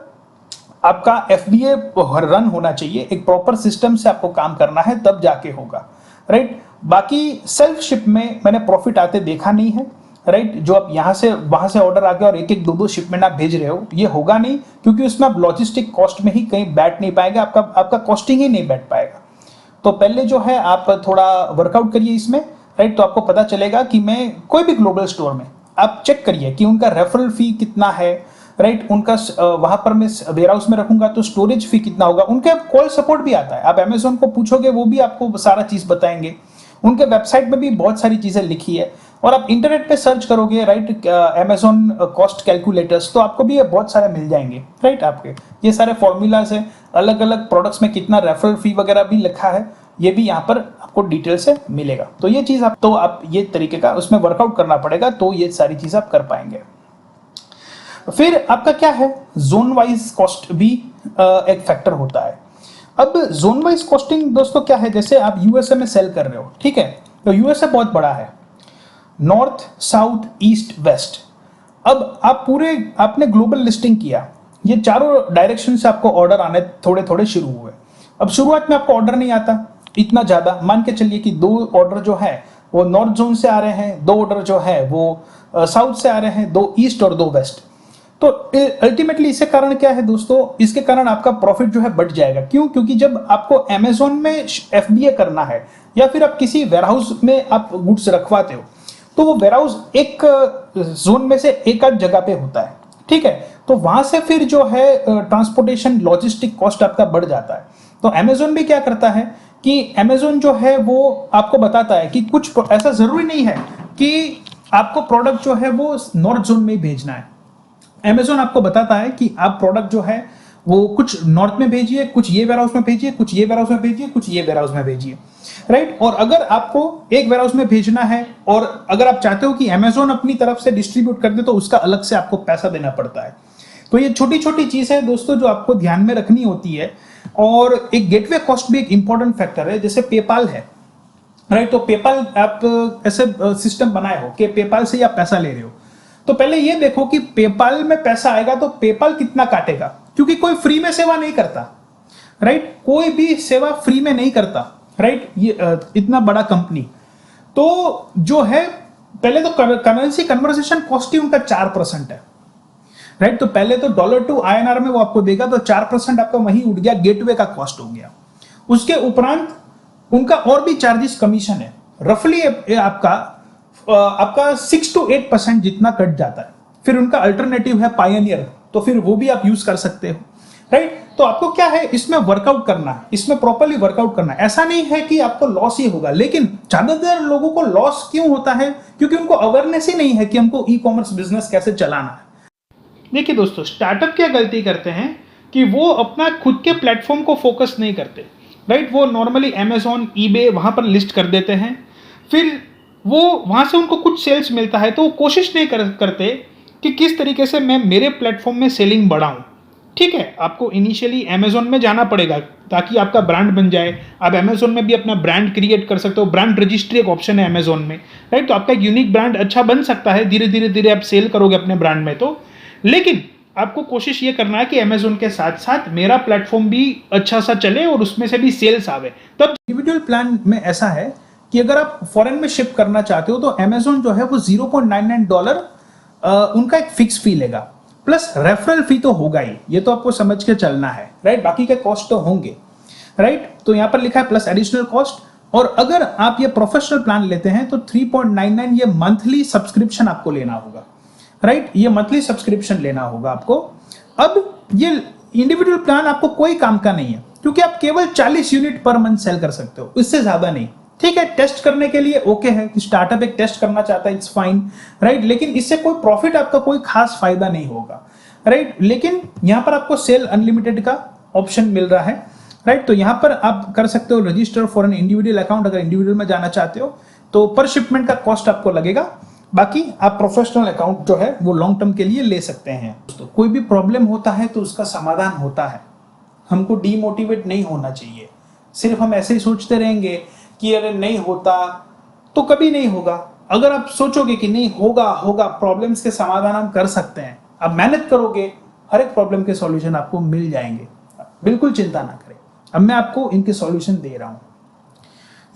आपका एफबीए रन होना चाहिए, एक प्रॉपर सिस्टम से आपको काम करना है, तब जाके होगा, राइट। बाकी सेल्फ शिप में मैंने प्रॉफिट आते देखा नहीं है, राइट। जो आप यहाँ से वहां से ऑर्डर आ गया और एक एक 2-2 शिपमेंट आप भेज रहे हो, ये होगा नहीं, क्योंकि उसमें आप लॉजिस्टिक कॉस्ट में ही कहीं बैठ नहीं पाएगा, आपका कॉस्टिंग ही नहीं बैठ पाएगा। तो पहले जो है आप थोड़ा वर्कआउट करिए इसमें, राइट। तो आपको पता चलेगा कि मैं कोई भी ग्लोबल स्टोर में आप चेक करिए कि उनका रेफरल फी कितना है, राइट। उनका वहां पर मैं वेयर हाउस में रखूंगा तो स्टोरेज फी कितना होगा। उनके कॉल सपोर्ट भी आता है, आप अमेजोन को पूछोगे वो भी आपको सारा चीज बताएंगे। उनके वेबसाइट में भी बहुत सारी चीजें लिखी है, और आप इंटरनेट पे सर्च करोगे, राइट, अमेजोन कॉस्ट कैलकुलेटर्स, तो आपको भी ये बहुत सारे मिल जाएंगे, राइट। आपके ये सारे फॉर्मूलाज है, अलग अलग प्रोडक्ट्स में कितना रेफरल फी वगैरह भी लिखा है, ये भी यहाँ पर आपको डिटेल से मिलेगा। तो ये चीज आप ये तरीके का उसमें वर्कआउट करना पड़ेगा, तो ये सारी चीज आप कर पाएंगे। फिर आपका क्या है, जोन वाइज कॉस्ट भी एक फैक्टर होता है। अब जोन वाइज कॉस्टिंग दोस्तों क्या है, जैसे आप यूएसए में सेल कर रहे हो, ठीक है, तो यूएसए बहुत बड़ा है, नॉर्थ साउथ ईस्ट वेस्ट। अब आपने ग्लोबल लिस्टिंग किया, ये चारों डायरेक्शन से आपको ऑर्डर आने थोड़े थोड़े शुरू हुए। अब शुरुआत में आपको ऑर्डर नहीं आता इतना ज्यादा, मान के चलिए कि 2 ऑर्डर जो है वो नॉर्थ जोन से आ रहे हैं, 2 ऑर्डर जो है वो साउथ से आ रहे हैं, 2 ईस्ट और 2 वेस्ट। तो अल्टीमेटली इसके कारण क्या है दोस्तों, इसके कारण आपका प्रॉफिट जो है बढ़ जाएगा। क्यों? क्योंकि जब आपको अमेजोन में एफबीए करना है या फिर आप किसी वेयरहाउस में आप गुड्स रखवाते हो, तो वो वेयरहाउस एक जोन में से एक आध जगह पे होता है, ठीक है। तो वहां से फिर जो है ट्रांसपोर्टेशन लॉजिस्टिक कॉस्ट आपका बढ़ जाता है। तो अमेजोन भी क्या करता है कि अमेजोन जो है वो आपको बताता है कि कुछ ऐसा जरूरी नहीं है कि आपको प्रोडक्ट जो है वो नॉर्थ जोन में ही भेजना है। अमेजोन आपको बताता है कि आप प्रोडक्ट जो है वो कुछ नॉर्थ में भेजिए, कुछ ये वेयरहाउस में भेजिए, कुछ ये वेयरहाउस में भेजिए, कुछ ये वेयरहाउस में भेजिए, राइट। और अगर आपको एक वेयरहाउस में भेजना है और अगर आप चाहते हो कि अमेजोन अपनी तरफ से डिस्ट्रीब्यूट कर दे, तो उसका अलग से आपको पैसा देना पड़ता है। तो ये छोटी छोटी चीज है दोस्तों जो आपको ध्यान में रखनी होती है। और एक गेटवे कॉस्ट भी एक इंपॉर्टेंट फैक्टर है, जैसे पेपाल है, राइट। तो पेपाल आप ऐसे सिस्टम बनाए हो कि पेपाल से आप पैसा ले रहे हो, तो पहले ये देखो कि पेपाल में पैसा आएगा तो पेपाल कितना काटेगा, क्योंकि कोई फ्री में सेवा नहीं करता, राइट। कोई भी सेवा फ्री में नहीं करता, राइट। ये इतना बड़ा कंपनी, तो जो है पहले तो करेंसी कन्वर्सेशन कॉस्ट ही उनका 4% है, राइट। तो पहले तो डॉलर टू आईएनआर में वो आपको देगा, तो 4% आपका वहीं उठ गया, गेटवे का कॉस्ट हो गया। उसके उपरांत उनका और भी चार्जेस कमीशन है, रफली आपका 6 to 8% जितना कट जाता है। फिर उनका अल्टरनेटिव है पायनियर, तो फिर वो भी आप यूज कर सकते हो, राइट। तो आपको क्या है, इसमें वर्कआउट करना है, इसमें प्रॉपर्ली वर्कआउट करना है। ऐसा नहीं है कि आपको लॉस ही होगा, लेकिन ज्यादातर लोगों को लॉस क्यों होता है, क्योंकि उनको अवेयरनेस ही नहीं है कि हमको ई कॉमर्स बिजनेस कैसे चलाना है। देखिए दोस्तों, स्टार्टअप क्या गलती करते हैं कि वो अपना खुद के प्लेटफॉर्म को फोकस नहीं करते, राइट। वो नॉर्मली अमेजोन, ईबे वहां पर लिस्ट कर देते हैं, फिर वो वहां से उनको कुछ सेल्स मिलता है, तो वो कोशिश नहीं करते कि किस तरीके से मैं मेरे प्लेटफॉर्म में सेलिंग बढ़ाऊं। ठीक है, आपको इनिशियली अमेजोन में जाना पड़ेगा ताकि आपका ब्रांड बन जाए। आप अमेजोन में भी अपना ब्रांड क्रिएट कर सकते हो, ब्रांड रजिस्ट्री एक ऑप्शन है अमेजोन में, राइट। तो आपका एक यूनिक ब्रांड अच्छा बन सकता है, धीरे धीरे धीरे आप सेल करोगे अपने ब्रांड में। तो लेकिन आपको कोशिश ये करना है कि अमेजोन के साथ साथ मेरा प्लेटफॉर्म भी अच्छा सा चले और उसमें से भी सेल्स आवे। तो इंडिविजुअल प्लान में ऐसा है कि अगर आप फॉरेन में शिप करना चाहते हो तो अमेजोन जो है वो $0.99 उनका एक फिक्स फी लेगा, प्लस रेफरल फी तो होगा ही, ये तो आपको समझ के चलना है, राइट। बाकी के कॉस्ट तो होंगे, राइट। तो यहां पर लिखा है प्लस एडिशनल कॉस्ट। और अगर आप ये प्रोफेशनल प्लान लेते हैं तो 3.99 ये मंथली सब्सक्रिप्शन आपको लेना होगा, राइट। ये मंथली सब्सक्रिप्शन लेना होगा आपको। अब ये इंडिविजुअल प्लान आपको कोई काम का नहीं है, क्योंकि आप केवल 40 यूनिट पर मंथ सेल कर सकते हो, इससे ज्यादा नहीं। ठीक है, टेस्ट करने के लिए ओके है कि स्टार्टअप एक टेस्ट करना चाहता है, इट्स फाइन, राइट। लेकिन इससे कोई प्रॉफिट आपका कोई खास फायदा नहीं होगा, राइट। लेकिन यहां पर आपको सेल अनलिमिटेड का ऑप्शन मिल रहा है, राइट। तो यहां पर आप कर सकते हो register for an individual account, अगर इंडिविजुअल में जाना चाहते हो तो पर शिपमेंट का कॉस्ट आपको लगेगा। बाकी आप प्रोफेशनल अकाउंट जो है वो लॉन्ग टर्म के लिए ले सकते हैं। तो कोई भी प्रॉब्लम होता है तो उसका समाधान होता है, हमको डीमोटिवेट नहीं होना चाहिए। सिर्फ हम ऐसे ही सोचते रहेंगे कि अरे नहीं होता, तो कभी नहीं होगा। अगर आप सोचोगे कि नहीं होगा होगा, प्रॉब्लम्स के समाधान हम कर सकते हैं, आप मेहनत करोगे, हर एक प्रॉब्लम के सॉल्यूशन आपको मिल जाएंगे, बिल्कुल चिंता ना करें। अब मैं आपको इनके सॉल्यूशन दे रहा हूं।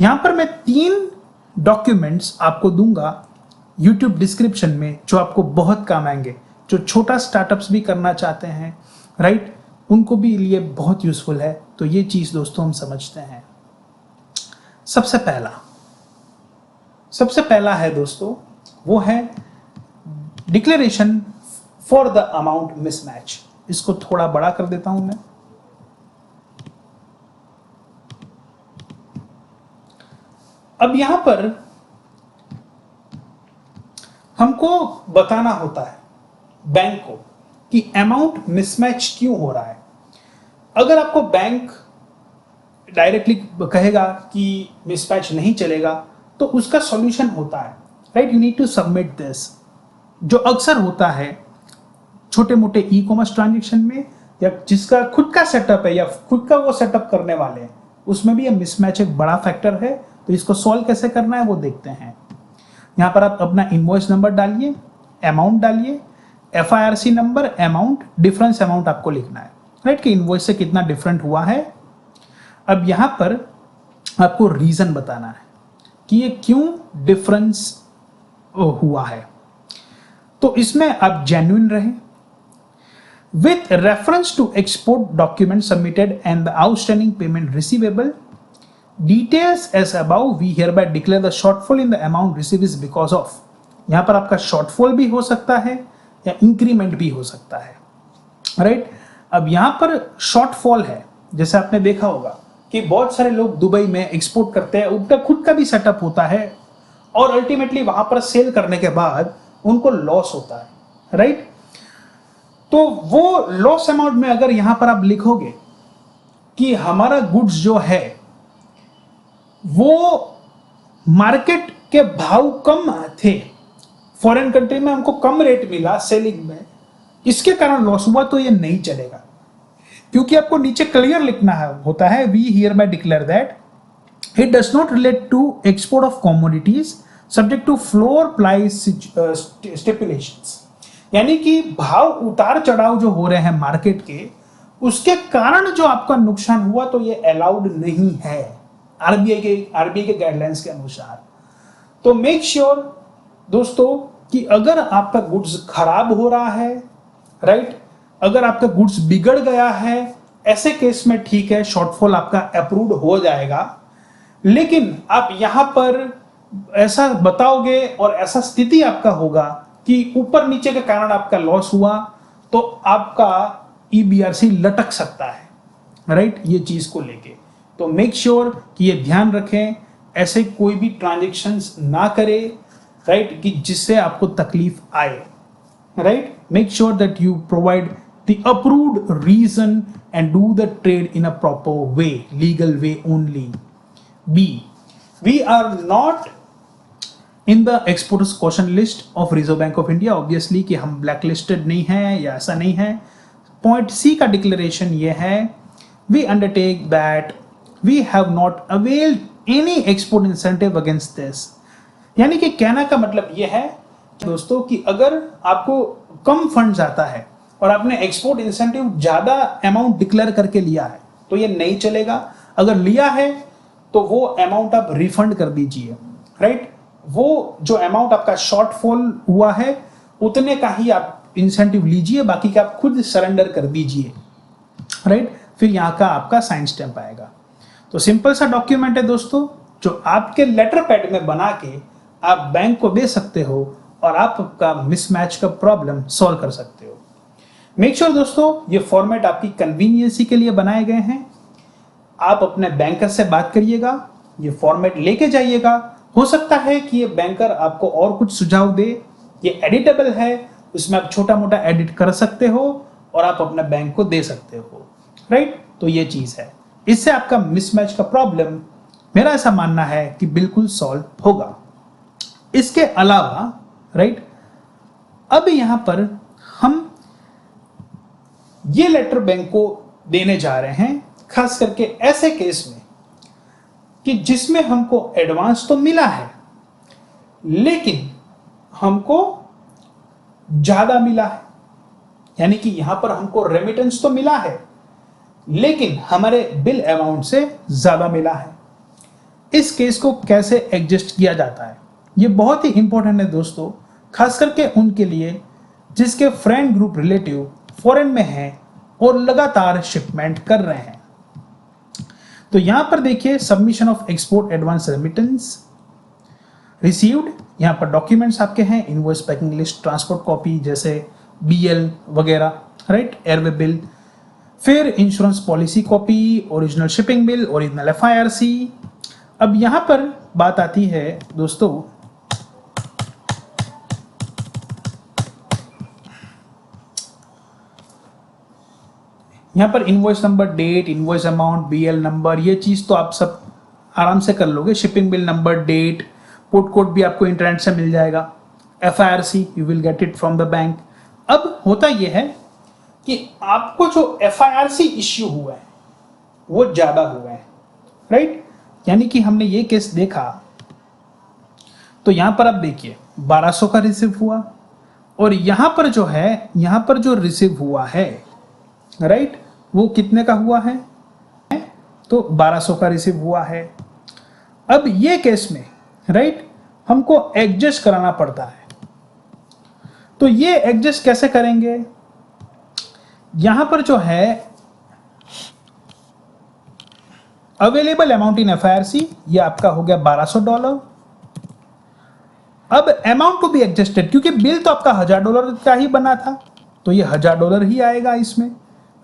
यहां पर मैं 3 डॉक्यूमेंट्स आपको दूंगा YouTube डिस्क्रिप्शन में, जो आपको बहुत काम आएंगे, जो छोटा स्टार्टअप्स भी करना चाहते हैं, राइट, उनको भी लिए बहुत यूजफुल है। तो ये चीज दोस्तों हम समझते हैं। सबसे पहला है दोस्तों, वो है declaration for the amount mismatch. इसको थोड़ा बड़ा कर देता हूं मैं। अब यहां पर हमको बताना होता है बैंक को कि अमाउंट मिसमैच क्यों हो रहा है। अगर आपको बैंक डायरेक्टली कहेगा कि मिसमैच नहीं चलेगा तो उसका सॉल्यूशन होता है, right, you need to submit this, जो अक्सर होता है छोटे मोटे ई कॉमर्स ट्रांजेक्शन में, या जिसका खुद का सेटअप है या खुद का वो सेटअप करने वाले हैं, उसमें भी ये मिसमैच एक बड़ा फैक्टर है। तो इसको सॉल्व कैसे करना है वो देखते हैं। यहां पर आप अपना इनवॉइस नंबर डालिए, अमाउंट डालिए, FIRC number, amount, difference amount आपको लिखना है, राइट, कि इनवॉइस से कितना डिफरेंट हुआ है। अब यहां पर आपको रीजन बताना है कि ये क्यों डिफरेंस हुआ है। तो इसमें आप जेन्युइन रहें। With reference to export document submitted and the outstanding payment receivable, details as above, we hereby declare the shortfall in the amount received is because of। यहां पर आपका शॉर्टफॉल भी हो सकता है या इंक्रीमेंट भी हो सकता है, राइट। अब यहां पर शॉर्टफॉल है, जैसे आपने देखा होगा कि बहुत सारे लोग दुबई में एक्सपोर्ट करते हैं, उनका खुद का भी सेटअप होता है और अल्टीमेटली वहां पर सेल करने के बाद उनको लॉस होता है, राइट। तो वो लॉस अमाउंट में अगर यहां पर आप लिखोगे कि हमारा गुड्स जो है वो मार्केट के भाव कम थे, फॉरेन कंट्री में हमको कम रेट मिला सेलिंग में, इसके कारण लॉस हुआ, तो ये नहीं चलेगा। क्योंकि आपको नीचे क्लियर लिखना होता है, we hereby declare that it does not relate to export of commodities subject to floor price stipulations. यानी कि भाव उतार चढ़ाव जो हो रहे हैं मार्केट के, उसके कारण जो आपका नुकसान हुआ, तो ये अलाउड नहीं है आरबीआई के गाइडलाइंस के अनुसार। तो मेक श्योर दोस्तों कि अगर आपका गुड्स खराब हो रहा है, राइट, अगर आपका गुड्स बिगड़ गया है, ऐसे केस में ठीक है, शॉर्टफॉल आपका अप्रूव्ड हो जाएगा। लेकिन आप यहां पर ऐसा बताओगे और ऐसा स्थिति आपका होगा कि ऊपर नीचे के कारण आपका लॉस हुआ, तो आपका EBRC लटक सकता है, राइट, ये चीज को लेके। तो मेक श्योर कि ये ध्यान रखें, ऐसे कोई भी ट्रांजैक्शंस ना करें, राइट, कि जिससे आपको तकलीफ आए, right. Make sure that you provide the approved reason and do the trade in a proper way, legal way only. B, we are not in the exporters caution list of Reserve Bank of India, obviously कि हम blacklisted नहीं है या ऐसा नहीं है। Point C का declaration ये है, we undertake that we have not availed any export incentive against this। यानी कि कहना का मतलब ये है दोस्तों कि अगर आपको कम फंड्स आता है और आपने एक्सपोर्ट इंसेंटिव ज्यादा अमाउंट डिक्लेयर करके लिया है, तो ये नहीं चलेगा। अगर लिया है तो वो अमाउंट आप रिफंड कर दीजिए, राइट। वो जो अमाउंट आपका शॉर्टफॉल हुआ है उतने का ही आप इंसेंटिव लीजिए, बाकी का आप खुद सरेंडर कर दीजिए, राइट। फिर यहाँ का आपका साइन स्टैंप आएगा। तो सिंपल सा डॉक्यूमेंट है दोस्तों, जो आपके लेटर पैड में बना के आप बैंक को दे सकते हो और आप आपका मिसमैच का प्रॉब्लम सॉल्व कर सकते हो। मेक श्योर दोस्तों ये फॉर्मेट आपकी कन्वीनियंसी के लिए बनाए गए हैं। आप अपने बैंकर से बात करिएगा, ये फॉर्मेट लेके जाइएगा। हो सकता है कि ये बैंकर आपको और कुछ सुझाव दे, ये एडिटेबल है, उसमें आप छोटा मोटा एडिट कर सकते हो और आप अपने बैंक को दे सकते हो, राइट। तो ये चीज है, इससे आपका मिसमैच का प्रॉब्लम, मेरा ऐसा मानना है कि बिल्कुल सॉल्व होगा। इसके अलावा, राइट, अब यहां पर हम ये लेटर बैंक को देने जा रहे हैं, खास करके ऐसे केस में कि जिसमें हमको एडवांस तो मिला है लेकिन हमको ज्यादा मिला है। यानी कि यहां पर हमको रेमिटेंस तो मिला है लेकिन हमारे बिल अमाउंट से ज्यादा मिला है। इस केस को कैसे एडजस्ट किया जाता है, ये बहुत ही इंपॉर्टेंट है दोस्तों, खास करके उनके लिए जिसके फ्रेंड ग्रुप रिलेटिव फॉरेन में हैं और लगातार शिपमेंट कर रहे हैं। तो यहां पर देखिए, submission of export advance remittance, received, यहाँ पर डॉक्यूमेंट्स आपके हैं, invoice, packing list, transport copy जैसे बीएल वगैरह, राइट, एयरवे बिल, फिर insurance policy copy, original shipping bill, original FIRC. अब यहां पर बात आती है दोस्तों, यहां पर invoice number, date, invoice amount, BL number, ये चीज तो आप सब आराम से कर लोगे। Shipping bill number, date, port code भी आपको इंटरनेट से मिल जाएगा। FIRC you will get it from the bank. अब होता यह है कि आपको जो एफआईआरसी इश्यू हुआ है वो ज्यादा हुआ है, राइट, यानी कि हमने ये केस देखा तो यहां पर आप देखिए 1200 का रिसीव हुआ, और यहां पर जो है, यहां पर जो रिसीव हुआ है, राइट, वो कितने का हुआ है, तो 1200 का रिसीव हुआ है। अब ये केस में, राइट, हमको एडजस्ट कराना पड़ता है। तो ये एडजस्ट कैसे करेंगे, यहां पर जो है अवेलेबल अमाउंट इन एफआईआरसी, ये आपका हो गया $1200। अब अमाउंट टू बी एडजस्टेड, क्योंकि बिल तो आपका $1000 का ही बना था, तो ये $1000 ही आएगा इसमें,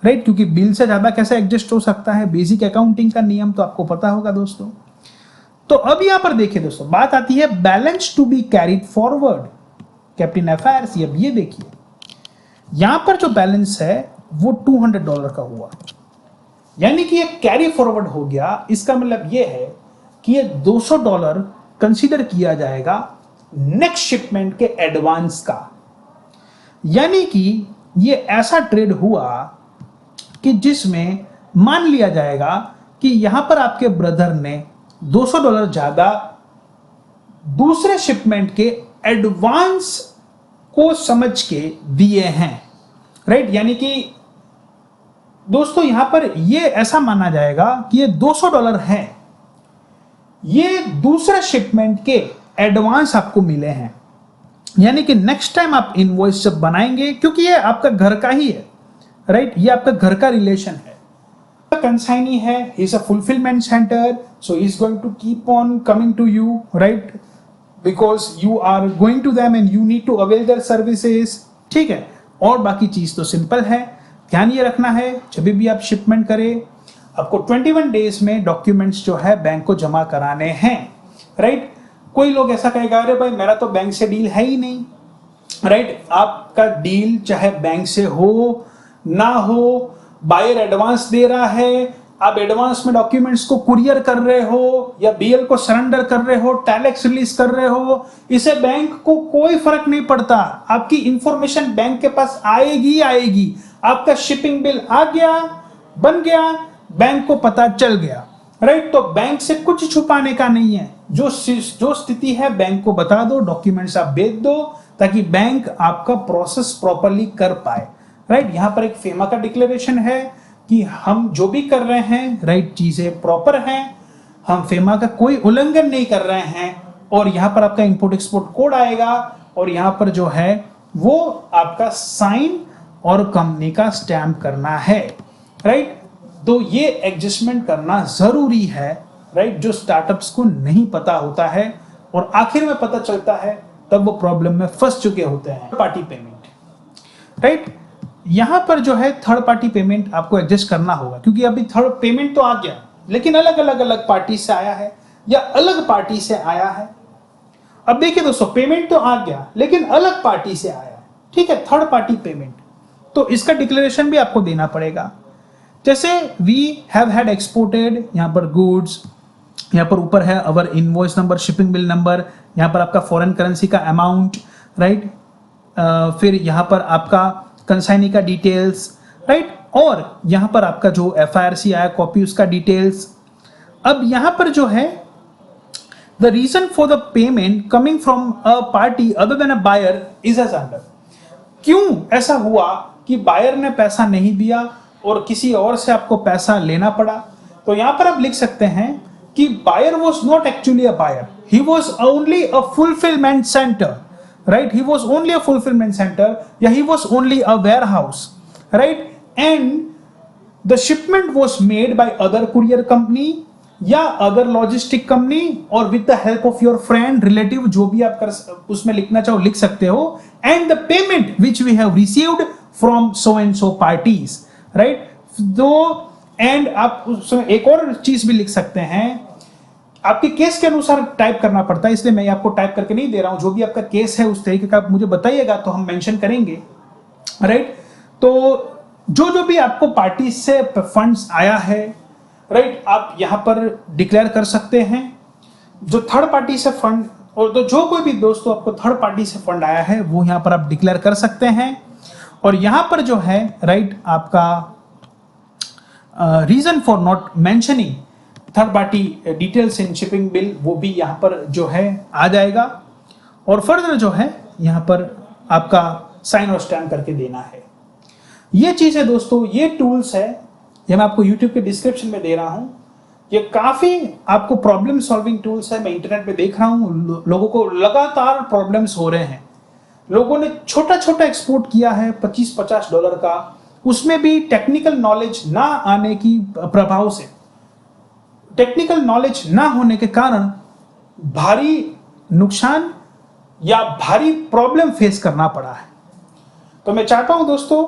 राइट, क्योंकि बिल से ज्यादा कैसे एडजस्ट हो सकता है, बेसिक अकाउंटिंग का नियम तो आपको पता होगा दोस्तों। तो अब यहां पर देखिए दोस्तों, बात आती है balance to be carried forward, captain FIRC. अब ये देखिए यहां पर जो बैलेंस है वो $200 का हुआ, यानी कि ये कैरी फॉरवर्ड हो गया। इसका मतलब ये है कि ये $200 कंसीडर किया जाएगा नेक्स्ट शिपमेंट के एडवांस का, यानी कि ये ऐसा ट्रेड हुआ कि जिसमें मान लिया जाएगा कि यहां पर आपके ब्रदर ने $200 ज्यादा दूसरे शिपमेंट के एडवांस को समझ के दिए हैं, राइट, यानी कि दोस्तों यहां पर ये ऐसा माना जाएगा कि ये $200 है, ये दूसरे शिपमेंट के एडवांस आपको मिले हैं, यानी कि नेक्स्ट टाइम आप इनवॉइस जब बनाएंगे, क्योंकि ये आपका घर का ही है, राइट, ये आपका घर का रिलेशन है, कंसाइनी है, he is a fulfilment centre, so he is going to keep on coming to you, right, because you are going to them and you need to avail their services, ठीक है। और बाकी चीज तो simple है, ध्यान ये रखना है जब भी आप शिपमेंट करें आपको 21 डेज में डॉक्यूमेंट्स जो है बैंक को जमा कराने हैं, राइट। कोई लोग ऐसा कहेगा, अरे भाई मेरा तो बैंक से डील है ही नहीं, राइट, आपका डील चाहे बैंक से हो ना हो, बायर एडवांस दे रहा है, आप एडवांस में डॉक्यूमेंट्स को कुरियर कर रहे हो या बीएल को सरेंडर कर रहे हो, टैलेक्स रिलीज कर रहे हो, इसे बैंक को कोई फर्क नहीं पड़ता, आपकी इंफॉर्मेशन बैंक के पास आएगी आएगी। आपका शिपिंग बिल आ गया, बन गया, बैंक को पता चल गया, राइट। तो बैंक से कुछ छुपाने का नहीं है, जो स्थिति है बैंक को बता दो, डॉक्यूमेंट्स आप भेज दो, ताकि बैंक आपका प्रोसेस प्रॉपर्ली कर पाए, राइट। यहां पर एक फेमा का डिक्लेरेशन है कि हम जो भी कर रहे हैं, राइट, चीजें प्रॉपर हैं, हम फेमा का कोई उल्लंघन नहीं कर रहे हैं, और यहां पर आपका इंपोर्ट एक्सपोर्ट कोड आएगा, और यहां पर जो है वो आपका साइन और कंपनी का स्टैम्प करना है, राइट। तो ये एडजस्टमेंट करना जरूरी है, राइट, जो स्टार्टअप्स को नहीं पता होता है और आखिर में पता चलता है तब वो प्रॉब्लम में फंस चुके होते हैं। पार्टी पेमेंट, राइट, यहां पर जो है थर्ड पार्टी पेमेंट आपको एडजस्ट करना होगा, क्योंकि अभी थर्ड पेमेंट तो आ गया, लेकिन अलग अलग पार्टी से आया है या अलग पार्टी से आया है। अब देखिए दोस्तों, पेमेंट तो आ गया लेकिन अलग पार्टी से आया है, ठीक है, थर्ड पार्टी पेमेंट, तो इसका डिक्लेरेशन भी आपको देना पड़ेगा। जैसे वी हैव हैड एक्सपोर्टेड, यहां पर गुड्स, यहां पर ऊपर है our invoice number, shipping bill number, यहां पर आपका फॉरेन करेंसी का अमाउंट, राइट, फिर यहां पर आपका कंसाइनी का डिटेल्स, राइट, और यहां पर आपका जो एफआईआरसी आया कॉपी, उसका डिटेल्स। अब यहां पर जो है the reason for the payment coming from a party other than a buyer is as under. क्यों ऐसा हुआ कि बायर ने पैसा नहीं दिया और किसी और से आपको पैसा लेना पड़ा, तो यहां पर आप लिख सकते हैं कि buyer was not actually a buyer, he was only a fulfilment centre, right, he was only a fulfillment center, yeah, he was only a warehouse, right, and the shipment was made by other courier company, या other logistic company और with the help of your friend relative, जो भी आप कर उसमें लिखना चाहो लिख सकते हो, and the payment which we have received from so and so parties, right. दो एंड आप उसमें एक और चीज भी लिख सकते हैं, आपके केस के अनुसार टाइप करना पड़ता है, इसलिए मैं आपको टाइप करके नहीं दे रहा हूं, जो भी आपका केस है उस तरीके का आप मुझे बताइएगा तो हम मेंशन करेंगे, राइट। तो जो भी आपको पार्टी से फंड्स आया है, राइट, आप यहां पर डिक्लेयर कर सकते हैं। जो थर्ड पार्टी से फंड और तो जो कोई भी दोस्तों आपको थर्ड पार्टी से फंड आया है वो यहां पर आप डिक्लेयर कर सकते हैं। और यहां पर जो है, राइट, आपका reason for not mentioning third party details in shipping bill, वो भी यहां पर जो है आ जाएगा। और फर्दर जो है यहां पर आपका साइन और स्टैम्प करके देना है। ये चीज है दोस्तों, ये टूल्स है, ये मैं आपको YouTube के डिस्क्रिप्शन में दे रहा हूं। ये काफी आपको प्रॉब्लम सॉल्विंग टूल्स है। मैं इंटरनेट पे देख रहा हूं, लोगों को लगातार प्रॉब्लम्स हो रहे हैं। लोगों ने छोटा छोटा एक्सपोर्ट किया है $25-50 का, उसमें भी टेक्निकल नॉलेज ना आने की प्रभाव से, टेक्निकल नॉलेज ना होने के कारण भारी नुकसान या भारी प्रॉब्लम फेस करना पड़ा है। तो मैं चाहता हूं दोस्तों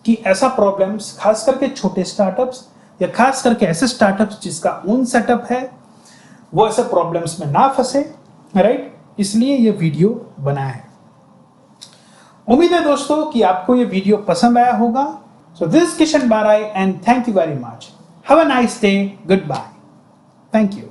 कि ऐसा प्रॉब्लम्स खास करके छोटे स्टार्टअप्स या खास करके ऐसे स्टार्टअप्स जिसका ओन सेटअप है, वो ऐसे प्रॉब्लम्स में ना फंसे, राइट। इसलिए ये वीडियो बनाया है। उम्मीद है दोस्तों कि आपको ये वीडियो पसंद आया होगा। So this Kishan Barai and thank you very much. Have a nice day, goodbye, thank you.